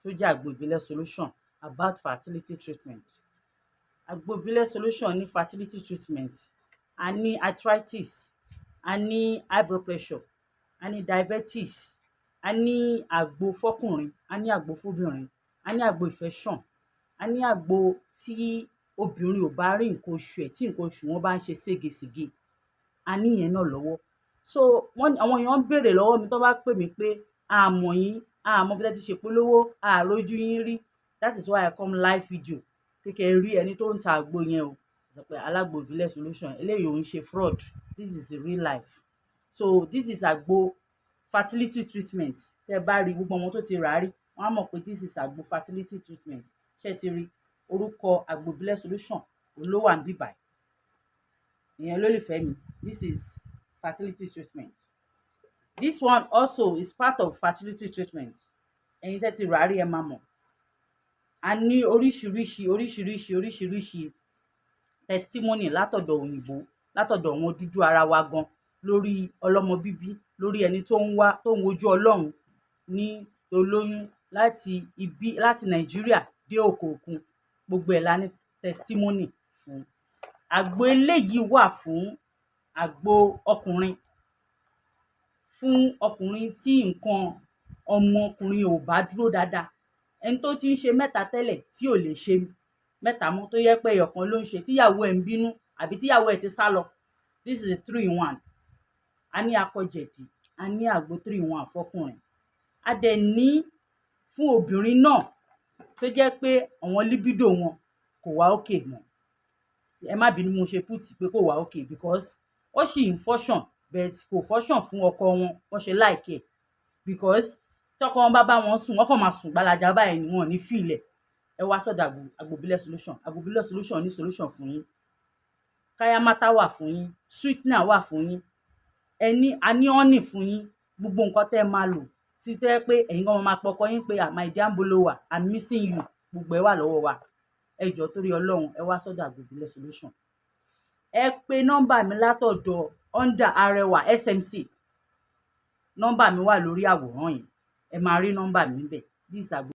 tó jẹ́ Agbo Ìbílẹ̀ Solution about fertility treatment. Agbo Ìbílẹ̀ Solution ní fertility treatment. A ní arthritis, a ní high blood pressure, a ní diabetes, a ní àgbo fọ́kùnrin, a ní àgbo fóbìnrin, a ní àgbo infection, a ní àgbo tí obìnrin ò bá rí nǹkan oṣù ẹ̀ tí nǹkan oṣù wọn bá ń ṣe ségesège, a ní ìyẹn náà lọ́wọ́. So àwọn èèyàn ń béèrè lọ́wọ́ mi tó bá pè mí pé àmọ̀ yín àmọ́ bí ẹ ti ṣe polówó àrójú yín rí. That is why I come live video kékeré rí ẹni tó ń ta àgbo yẹn o sọ pé alágbo ìbílẹ̀ solution eléyìí ò ń ṣe fraud, this is the real life. So this is àgbo fertility treatment. Tẹ́ bá rí gbogbo ọmọ tó ti rà á rí wọ́n á mọ̀ pé this is àgbo fertility treatment. Ṣé ti rí orúkọ àgbo ìbílẹ̀ solution òun ló wà níbí báyìí. Ìyẹn olólùfẹ́ mi, this is fertility treatment. This one also is part of fertility treatment. Ẹ̀yin tẹ́ ti rà á rí ẹ máa mọ̀. A ní oríṣiríṣi testimony látọ̀dọ̀ òyìnbó, látọ̀dọ̀ àwọn dúdú ara wa gan lórí ọlọ́mọ bíbí, lórí ẹni tó ń wojú Ọlọ́run ní olóyún láti Nàìjíríà dé òkè òkun, gbogbo ẹ̀ la ní testimony fún. Àgbo eléyìí wà fún àgbo ọkùnrin, fún ọkùnrin tí nǹkan ọmọkùnrin ò bá dúró dáadáa, ẹni tó ti ń ṣe mẹ́ta tẹ́lẹ̀ tí ò lè ṣe mẹ́ta mọ́, tó yẹ pé ẹyọ̀kan ló ń ṣe, tíyàwó ẹ̀ ń bínú àbí tíyàwó ẹ̀ ti sá lọ. This is a 3-in-1. A ní akọjẹ̀dí, a ní àgbo 3-in-1 fọkùnrin. A dẹ̀ ní fún obìnrin náà tó jẹ́ pé àwọn libido wọn kò wá òkè mọ́. Ẹ má bínú mo ṣe put pé kò wá òkè because ó sì ń function but kò function fún ọkọ wọn wọ́n ṣe like ẹ̀, because tọkọ wọn bá wọn sùn wọ́n kàn máa sùn gbalaja báyìí ni wọn ò ní fìlẹ̀. Ẹ wá sọ́dọ̀ àgbo ìbílẹ̀ solution. Àgbo ìbílẹ̀ solution ní solution fún yín. Kaya mata wà fún yín, sweetener wà fún yín, a ní honey fún yín, gbogbo nǹkan tẹ́ máa lò tí tẹ́ pé ẹ̀yin gan máa pọkọ yín pé my dear Mbolowa, I'm missing you, gbogbo ẹ̀ wà lọ́wọ́ wa. Ẹ jọ̀ọ́ torí Ọlọ́run ẹ wá sọ́dọ̀ àgbo ìbílẹ̀ solution. Ẹ pe nọ́mbà mi látọ̀dọ̀ under Arẹwà SMC. Nọ́mbà mi wà lórí àwòrán yìí, ẹ máa rí nọ́mbà mi níbẹ̀. This is àgbo